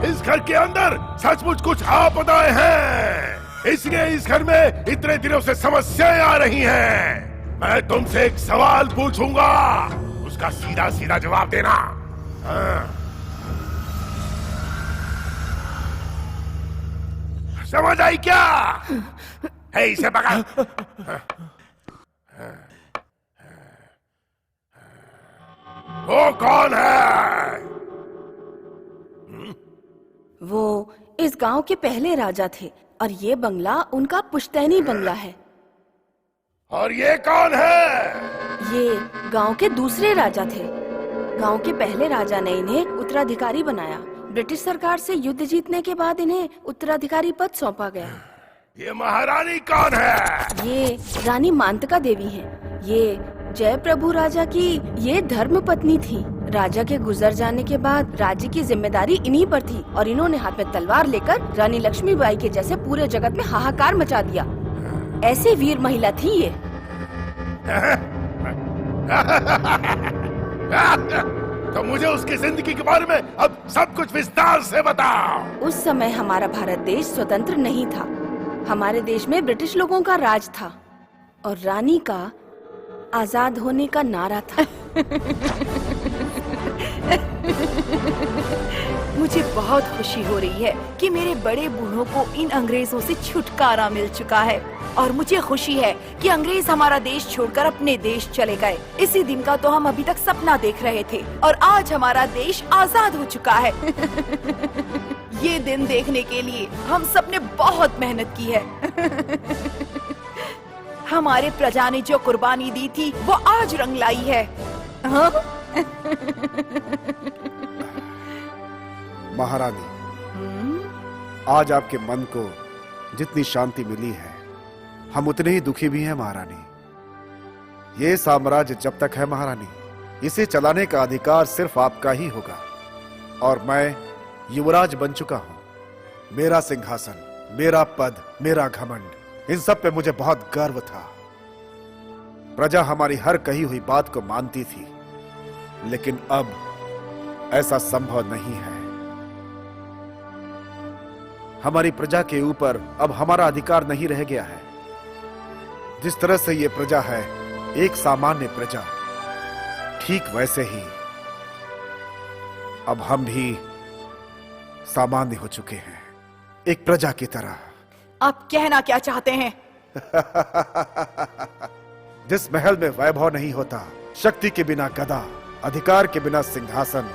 इस घर के अंदर सचमुच कुछ आपदाएं हैं, इसलिए इस घर में इतने दिनों से समस्याएं आ रही हैं। मैं तुमसे एक सवाल पूछूंगा, उसका सीधा सीधा जवाब देना। हाँ। समझ आई क्या? है इसे पकड़। वो कौन है? वो इस गांव के पहले राजा थे और ये बंगला उनका पुश्तैनी बंगला है। और ये कौन है? ये गांव के दूसरे राजा थे। गांव के पहले राजा ने इन्हें उत्तराधिकारी बनाया। ब्रिटिश सरकार से युद्ध जीतने के बाद इन्हें उत्तराधिकारी पद सौंपा गया। ये महारानी कौन है? ये रानी मांतका देवी हैं। ये जय प्रभु राजा की ये धर्म पत्नी थी। राजा के गुजर जाने के बाद राज्य की जिम्मेदारी इन्हीं पर थी और इन्होंने हाथ में तलवार लेकर रानी लक्ष्मीबाई के जैसे पूरे जगत में हाहाकार मचा दिया। ऐसी वीर महिला थी ये। तो मुझे उसकी जिंदगी के बारे में अब सब कुछ विस्तार से बताओ। उस समय हमारा भारत देश स्वतंत्र नहीं था। हमारे देश में ब्रिटिश लोगों का राज था और रानी का आजाद होने का नारा था। मुझे बहुत खुशी हो रही है कि मेरे बड़े बूढ़ों को इन अंग्रेजों से छुटकारा मिल चुका है और मुझे खुशी है कि अंग्रेज हमारा देश छोड़कर अपने देश चले गए। इसी दिन का तो हम अभी तक सपना देख रहे थे और आज हमारा देश आजाद हो चुका है। ये दिन देखने के लिए हम सबने बहुत मेहनत की है। हमारे प्रजा ने जो कुर्बानी दी थी वो आज रंग लाई है। हाँ? महारानी, आज आपके मन को जितनी शांति मिली है, हम उतने ही दुखी भी हैं महारानी। ये साम्राज्य जब तक है महारानी, इसे चलाने का अधिकार सिर्फ आपका ही होगा और मैं युवराज बन चुका हूं। मेरा सिंहासन, मेरा पद, मेरा घमंड इन सब पे मुझे बहुत गर्व था। प्रजा हमारी हर कही हुई बात को मानती थी, लेकिन अब ऐसा संभव नहीं है। हमारी प्रजा के ऊपर अब हमारा अधिकार नहीं रह गया है। जिस तरह से ये प्रजा है एक सामान्य प्रजा, ठीक वैसे ही अब हम भी सामान्य हो चुके हैं, एक प्रजा की तरह। आप कहना क्या चाहते हैं? जिस महल में वैभव नहीं होता, शक्ति के बिना गदा, अधिकार के बिना सिंहासन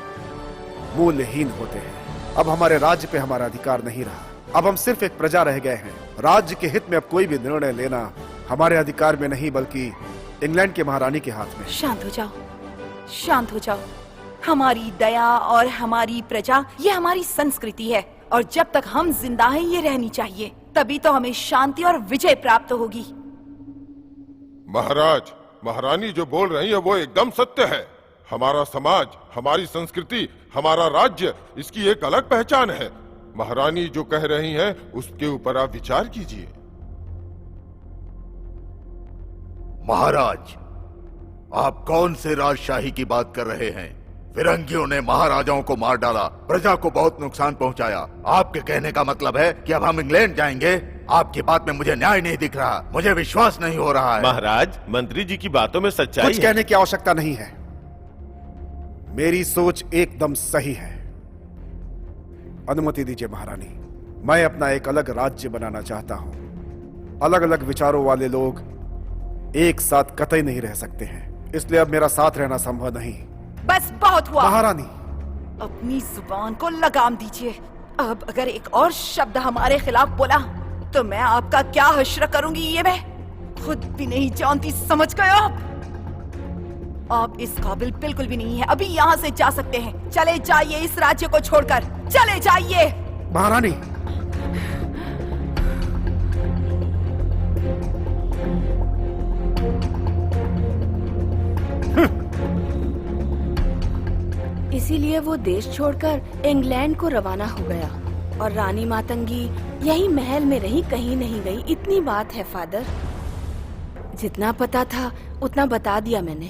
मूल्यहीन होते हैं। अब हमारे राज्य पे हमारा अधिकार नहीं रहा। अब हम सिर्फ एक प्रजा रह गए हैं। राज्य के हित में अब कोई भी निर्णय लेना हमारे अधिकार में नहीं, बल्कि इंग्लैंड के महारानी के हाथ में। शांत हो जाओ, शांत हो जाओ। हमारी दया और हमारी प्रजा, ये हमारी संस्कृति है, और जब तक हम जिंदा हैं ये रहनी चाहिए। तभी तो हमें शांति और विजय प्राप्त होगी। महाराज, महारानी जो बोल रही है वो एकदम सत्य है। हमारा समाज, हमारी संस्कृति, हमारा राज्य, इसकी एक अलग पहचान है। महारानी जो कह रही हैं उसके ऊपर आप विचार कीजिए। महाराज, आप कौन से राजशाही की बात कर रहे हैं? फिरंगियों ने महाराजाओं को मार डाला, प्रजा को बहुत नुकसान पहुंचाया। आपके कहने का मतलब है कि अब हम इंग्लैंड जाएंगे? आपकी बात में मुझे न्याय नहीं दिख रहा, मुझे विश्वास नहीं हो रहा है। महाराज, मंत्री जी की बातों में सच्चाई कुछ कहने की आवश्यकता नहीं है। मेरी सोच एकदम सही है। अनुमति दीजिए महारानी, मैं अपना एक अलग राज्य बनाना चाहता हूं। अलग अलग विचारों वाले लोग एक साथ कतई नहीं रह सकते हैं, इसलिए अब मेरा साथ रहना संभव नहीं। बस बहुत हुआ महारानी। अपनी जुबान को लगाम दीजिए। अब अगर एक और शब्द हमारे खिलाफ बोला तो मैं आपका क्या हश्र करूंगी ये मैं खुद भी नहीं जानती। समझ गए आप इस काबिल बिल्कुल भी नहीं है। अभी यहाँ से जा सकते हैं। चले जाइए इस राज्य को छोड़कर, चले जाइए। महारानी, इसीलिए वो देश छोड़कर इंग्लैंड को रवाना हो गया, और रानी मातंगी यही महल में रही, कहीं नहीं गई। इतनी बात है फादर, जितना पता था उतना बता दिया मैंने।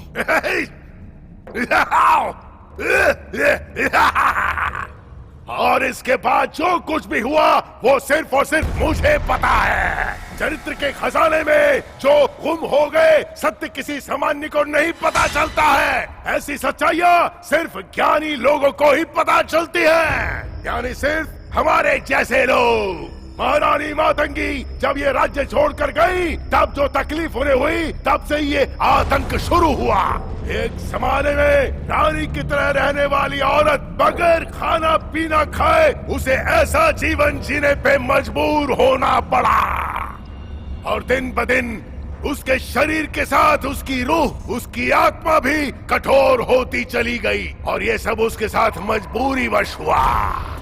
और इसके बाद जो कुछ भी हुआ वो सिर्फ और सिर्फ मुझे पता है। चरित्र के खजाने में जो गुम हो गए, सत्य किसी सामान्य को नहीं पता चलता है। ऐसी सच्चाइयाँ सिर्फ ज्ञानी लोगों को ही पता चलती है, यानी सिर्फ हमारे जैसे लोग। महारानी मातंगी जब ये राज्य छोड़कर गई, तब जो तकलीफ उन्हें हुई, तब से ये आतंक शुरू हुआ। एक जमाने में रानी की तरह रहने वाली औरत बगैर खाना पीना खाए उसे ऐसा जीवन जीने पे मजबूर होना पड़ा, और दिन ब दिन उसके शरीर के साथ उसकी रूह, उसकी आत्मा भी कठोर होती चली गई। और ये सब उसके साथ मजबूरी वश हुआ।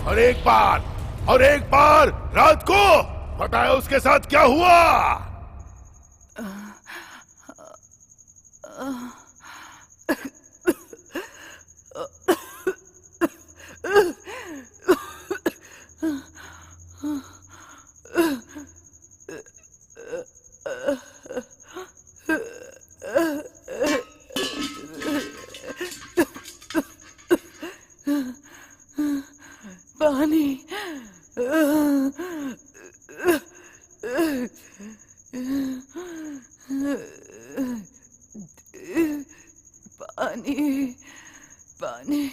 और एक बार रात को पता है उसके साथ क्या हुआ? पानी, पानी, पानी।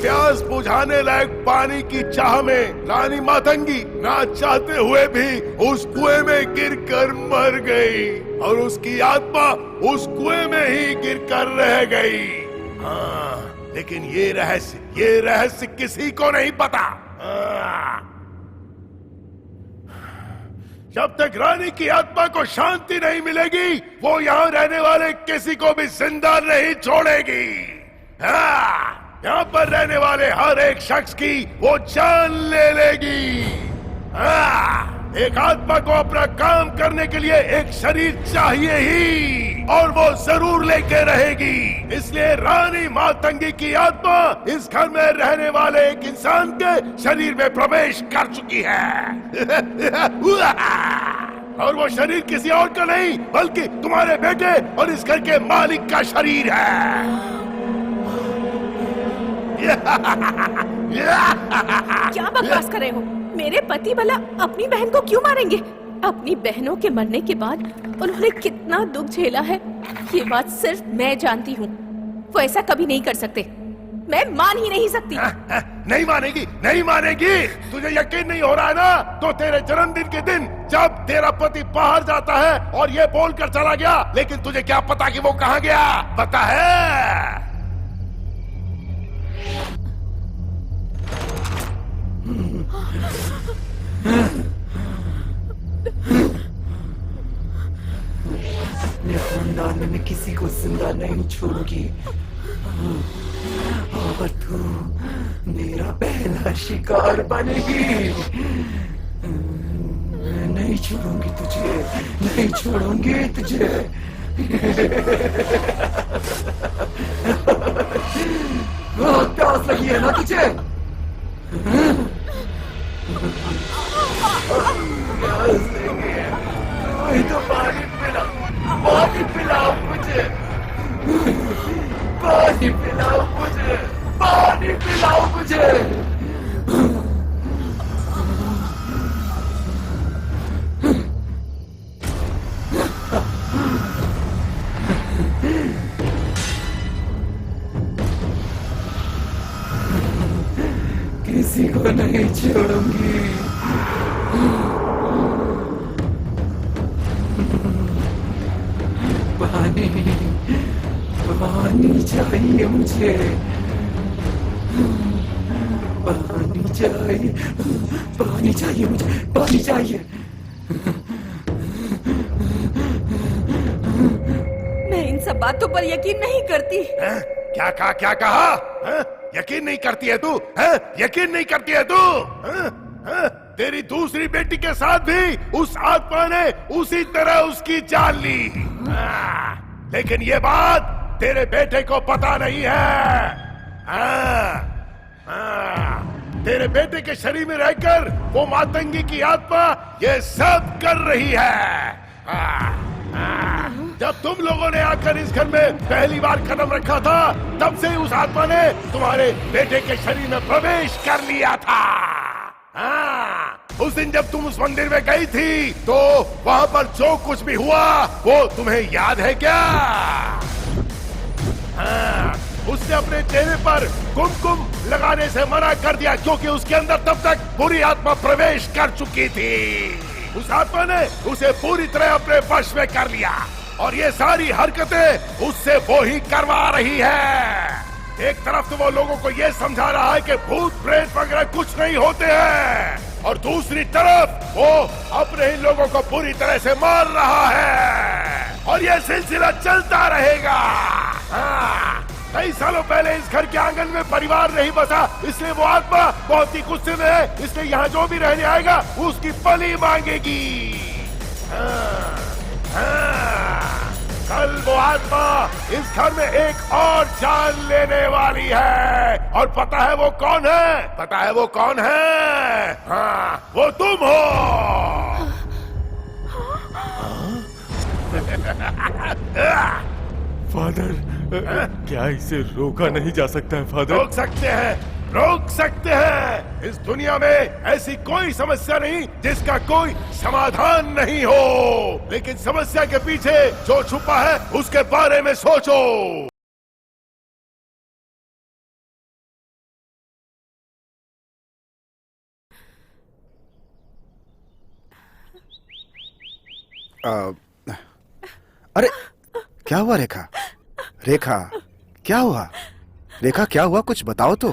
प्यास बुझाने लायक पानी की चाह में रानी मातंगी ना चाहते हुए भी उस कुएं में गिरकर मर गई और उसकी आत्मा उस कुएं में ही गिरकर रह गई। हाँ, लेकिन ये रहस्य किसी को नहीं पता। जब तक रानी की आत्मा को शांति नहीं मिलेगी, वो यहाँ रहने वाले किसी को भी जिंदा नहीं छोड़ेगी। हाँ, यहाँ पर रहने वाले हर एक शख्स की वो जान ले लेगी। हाँ, एक आत्मा को अपना काम करने के लिए एक शरीर चाहिए ही, और वो जरूर लेके रहेगी। इसलिए रानी मातंगी की आत्मा इस घर में रहने वाले एक इंसान के शरीर में प्रवेश कर चुकी है। और वो शरीर किसी और का नहीं, बल्कि तुम्हारे बेटे और इस घर के मालिक का शरीर है। क्या बकवास कर रहे हो? मेरे पति भला अपनी बहन को क्यों मारेंगे? अपनी बहनों के मरने के बाद उन्होंने कितना दुख झेला है, ये बात सिर्फ मैं जानती हूँ। वो ऐसा कभी नहीं कर सकते, मैं मान ही नहीं सकती। नहीं मानेगी, नहीं मानेगी। तुझे यकीन नहीं हो रहा है ना? तो तेरे जन्मदिन के दिन जब तेरा पति बाहर जाता है और ये बोल कर चला गया, लेकिन तुझे क्या पता कि वो कहाँ गया? पता है? मैं खानदान में किसी को जिंदा नहीं छोड़ूंगी, और तू मेरा पहला शिकार बनेगी। मैं नहीं छोड़ूंगी तुझे, नहीं छोड़ूंगी तुझे। बहुत प्यास लगी है ना तुझे? तो पानी पिलाओ मुझे, पानी पिलाओ मुझे, पानी पिलाओ मुझे। किसी को नहीं छोड़ूंगी। पानी, पानी चाहिए मुझे, पानी चाहिए, पानी चाहिए मुझे, पानी चाहिए। मैं इन सब बातों पर यकीन नहीं करती। क्या कहा, क्या कहा? यकीन नहीं करती है तू? यकीन नहीं करती है तू? तेरी दूसरी बेटी के साथ भी उस आत्मा ने उसी तरह उसकी जान ली। लेकिन ये बात तेरे बेटे को पता नहीं है। तेरे बेटे के शरीर में रहकर वो मातंगी की आत्मा ये सब कर रही है। जब तुम लोगों ने आकर इस घर में पहली बार कदम रखा था, तब से उस आत्मा ने तुम्हारे बेटे के शरीर में प्रवेश कर लिया था। उस दिन जब तुम उस मंदिर में गई थी, तो वहाँ पर जो कुछ भी हुआ वो तुम्हें याद है क्या? उसने अपने चेहरे पर कुमकुम लगाने से मना कर दिया, क्योंकि उसके अंदर तब तक बुरी आत्मा प्रवेश कर चुकी थी। उस आत्मा ने उसे पूरी तरह अपने वश में कर लिया, और ये सारी हरकतें उससे वो ही करवा रही है। एक तरफ तो वो लोगों को ये समझा रहा है कि भूत प्रेत वगैरह कुछ नहीं होते हैं, और दूसरी तरफ वो अपने ही लोगों को पूरी तरह से मार रहा है, और ये सिलसिला चलता रहेगा। कई सालों पहले इस घर के आंगन में परिवार नहीं बसा, इसलिए वो आत्मा बहुत ही गुस्से में है। इसलिए यहाँ जो भी रहने आएगा उसकी बलि मांगेगी। कल वो आत्मा इस घर में एक और जान लेने वाली है, और पता है वो कौन है? पता है वो कौन है? हाँ, वो तुम हो। फादर, क्या इसे रोका नहीं जा सकता है फादर? रोक सकते हैं, रोक सकते हैं। इस दुनिया में ऐसी कोई समस्या नहीं जिसका कोई समाधान नहीं हो, लेकिन समस्या के पीछे जो छुपा है उसके बारे में सोचो। अरे क्या हुआ रेखा? रेखा क्या हुआ? रेखा क्या हुआ, कुछ बताओ तो।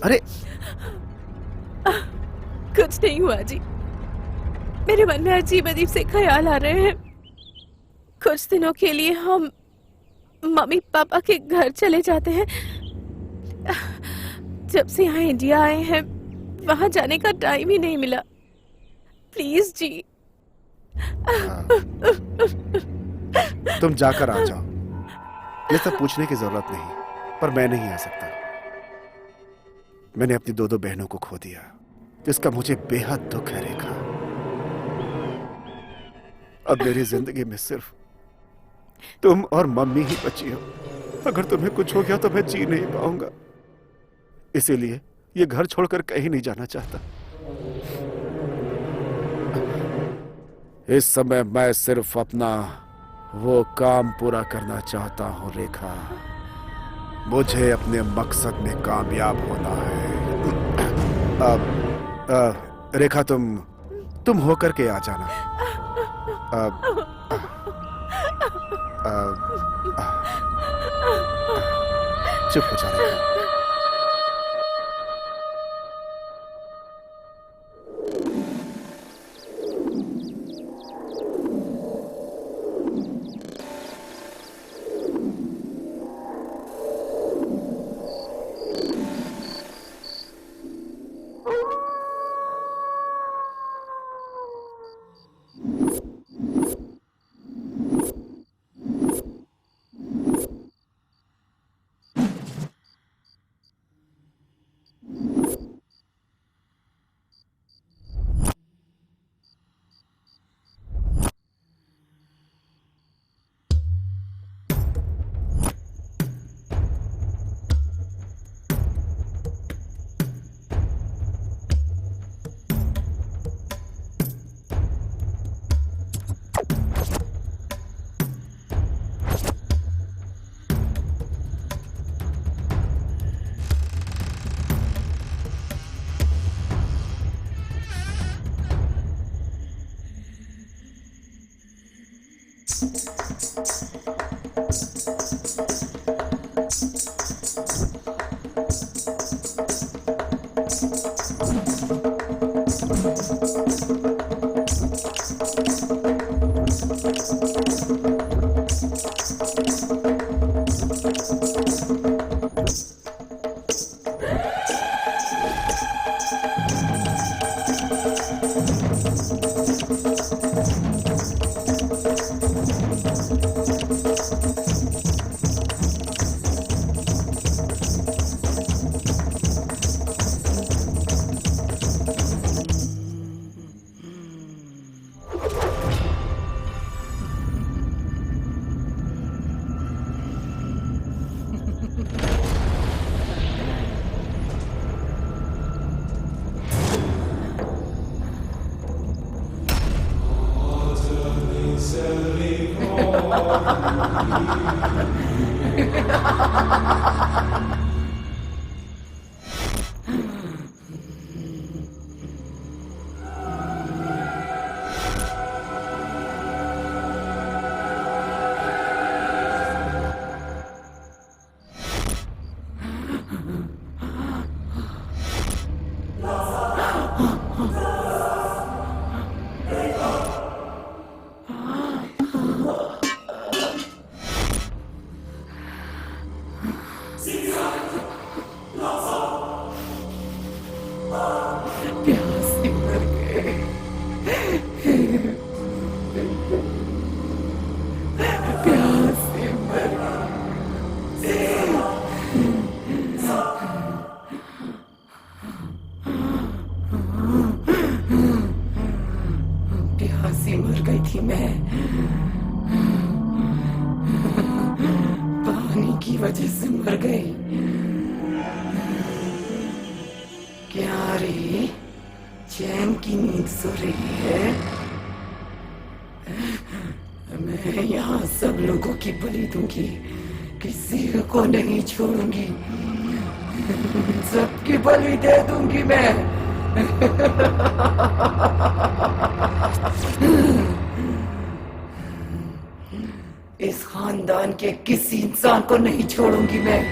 अरे कुछ नहीं हुआ जी, मेरे मन में अजीब अजीब से ख्याल आ रहे हैं। कुछ दिनों के लिए हम मम्मी पापा के घर चले जाते हैं। जब से यहाँ इंडिया आए हैं वहां जाने का टाइम ही नहीं मिला। प्लीज जी। तुम जाकर आ जाओ, ये सब पूछने की जरूरत नहीं, पर मैं नहीं आ सकता। मैंने अपनी दो बहनों को खो दिया, जिसका मुझे बेहद दुख है रेखा। अब मेरी जिंदगी में सिर्फ तुम और मम्मी ही बची हो। अगर तुम्हें कुछ हो गया तो मैं जी नहीं पाऊंगा, इसीलिए ये घर छोड़कर कहीं नहीं जाना चाहता। इस समय मैं सिर्फ अपना वो काम पूरा करना चाहता हूं रेखा। मुझे अपने मकसद में कामयाब होना है। रेखा तुम होकर के आ जाना। चुप हो जा रेखा। प्यासी मर गई थी मैं, पानी की वजह से मर गई। क्या रे, चैन की नींद सो रही है? मैं यहाँ सब लोगों की बलि दूंगी, किसी को नहीं छोड़ूंगी, सबकी बलि दे दूंगी मैं। इस खानदान के किसी इंसान को नहीं छोड़ूंगी मैं।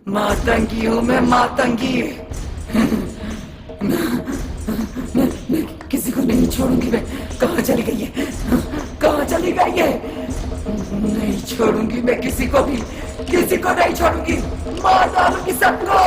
मातंगी हूँ मैं, मातंगी। मैं किसी को नहीं छोड़ूंगी मैं। कहाँ चली गई है? कहाँ चली गई है? नहीं छोड़ूंगी मैं किसी को भी, किसी को नहीं छोड़ूंगी। मार डालूंगी सबको।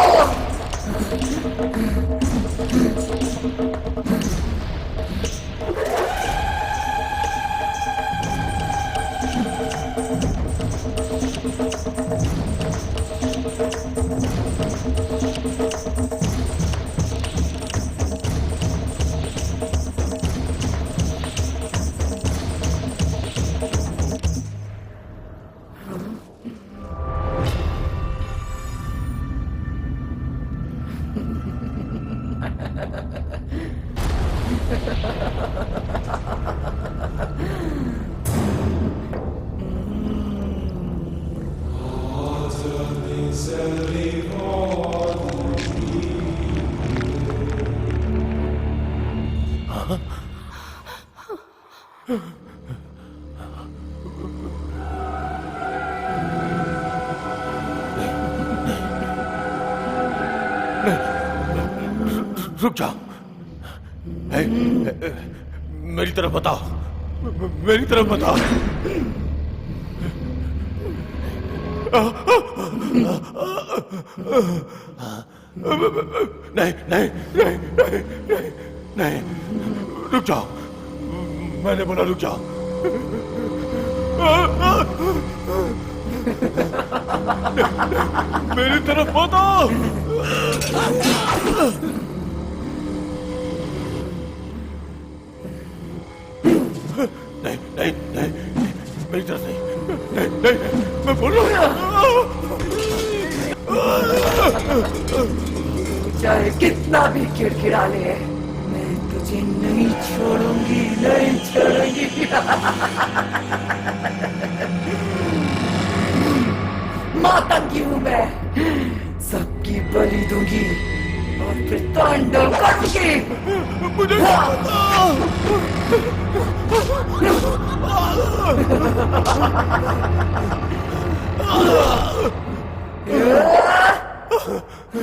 रुक जाओ। मेरी तरफ बताओ, मेरी तरफ बताओ। नहीं नहीं नहीं नहीं नहीं नहीं, रुक जाओ। मैंने बोला रुक जाओ। मेरी तरफ बताओ। नहीं नहीं नहीं, मेरी तरफ नहीं। नहीं नहीं, मैं बोल रहा हूँ। चाहे कितना भी किड़किड़ा ले, मैं तुझे नहीं छोड़ूंगी, नहीं छोड़ूंगी। मातंगी हूँ मैं, सबकी बलि दूंगी और फिर तांडव करूंगी। मुझे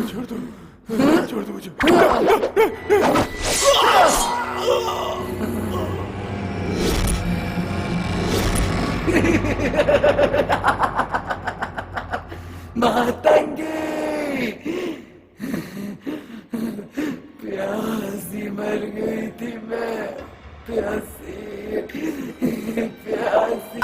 छोड़ दो, छोड़ दो मुझे। मातंगी, प्यासी मर गई थी मैं, प्यासी प्यासी।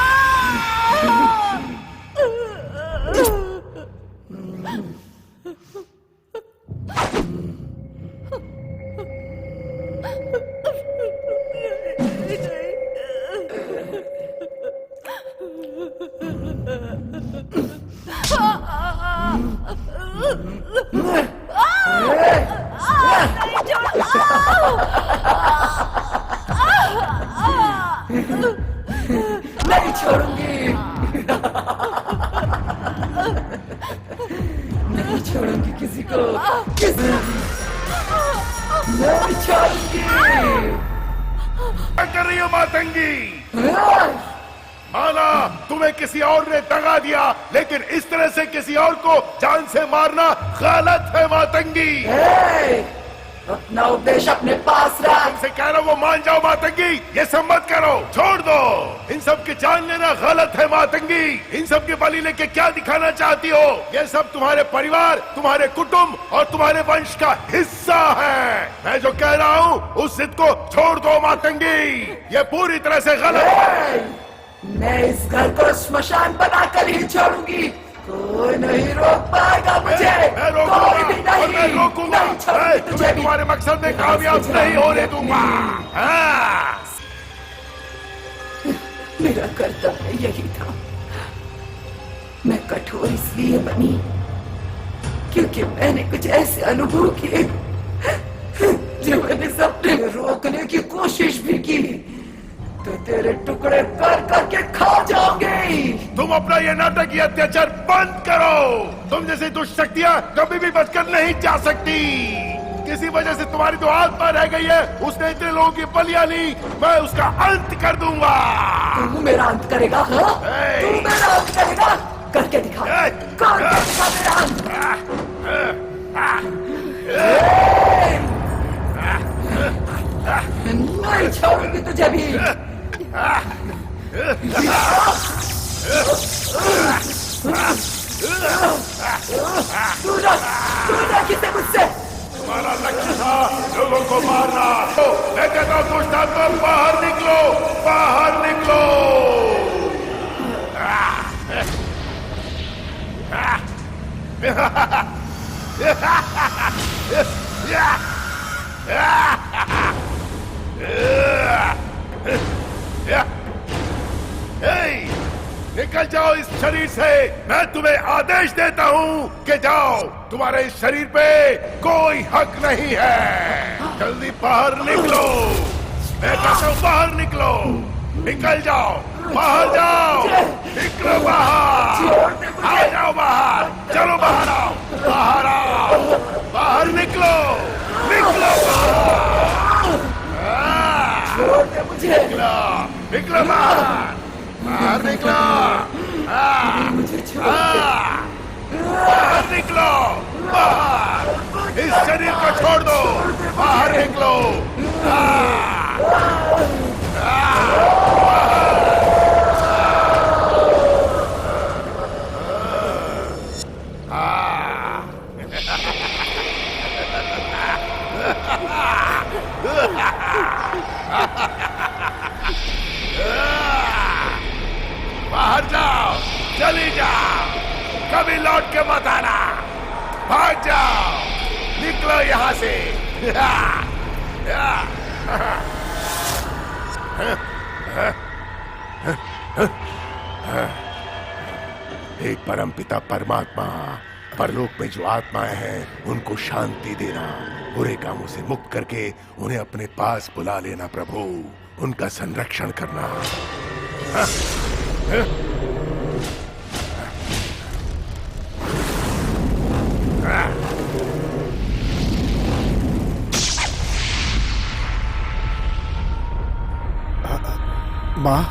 नहीं छोड़ूंगी, नहीं छोड़ूंगी किसी को, किसी नहीं छोड़ूंगी। क्या कर रही हो मातंगी? माना तुम्हें किसी और ने दगा दिया, लेकिन इस तरह से किसी और को जान से मारना गलत है मातंगी। अपना उपदेश अपने पास रख। तुमसे कह रहा हूं वो मान जाओ मातंगी, ये सब मत करो, छोड़ दो। इन सब की जान लेना गलत है मातंगी। इन सब की बलि लेके क्या दिखाना चाहती हो? ये सब तुम्हारे परिवार, तुम्हारे कुटुंब और तुम्हारे वंश का हिस्सा है। मैं जो कह रहा हूँ उस जिद को छोड़ दो मातंगी, ये पूरी तरह से गलत है। मैं इस घर को श्मशान बनाकर ही छोड़ूंगी। कोई नहीं रोक पाएगा मुझे। मैं रोकूंगा कोई भी नहीं। और मैं रोकूंगा। नहीं छोड़ूंगी तुझे भी। तुम्हारे मकसद में कामयाब नहीं होने दूंगा। हाँ। मेरा कर्तव्य यही था। मैं कठोर इसलिए बनी क्योंकि मैंने कुछ ऐसे अनुभव किए जो मैंने सपने में रोकने की कोशिश भी की तो तेरे टुकड़े कर करके खा जाओगे। तुम अपना ये नाटकीय अत्याचार बंद करो। तुम जैसी दुष्ट शक्तियां कभी भी बचकर नहीं जा सकती। किसी वजह से तुम्हारी जो आत्मा रह गई है उसने इतने लोगों की बलियां ली, मैं उसका अंत कर दूंगा। तू मेरा अंत करेगा? हाँ? तू मेरा अंत करेगा? करके दिखा, करके दिखा मेरा अंत। नहीं छोड़ूंगी तुझे भी। तू ना किसे मुझसे। तुम्हारा लक्ष्य था लोगों को मारना। मैं कहता हूँ दुष्ट आत्मा बाहर निकलो, बाहर निकलो। निकल जाओ इस शरीर से। मैं तुम्हें आदेश देता हूँ कि जाओ। तुम्हारे इस शरीर पे कोई हक नहीं है। जल्दी बाहर निकलो। मैं कहता हूँ बाहर निकलो। निकल जाओ, बाहर जाओ। निकलो बाहर। आ जाओ बाहर। चलो बाहर आओ, बाहर आओ, बाहर निकलो, निकलो बाहर। निकलो, निकलो बाहर, बाहर निकलो। बाहर निकलो, बाहर। इस शरीर को छोड़ दो, बाहर निकलो। बाहर जाओ, चली जाओ, कभी लौट के मत आना। भाग जाओ, निकलो यहाँ से। एक परमपिता परमात्मा, परलोक में जो आत्माएं हैं उनको शांति देना, बुरे कामों से मुक्त करके उन्हें अपने पास बुला लेना प्रभु, उनका संरक्षण करना। माँ,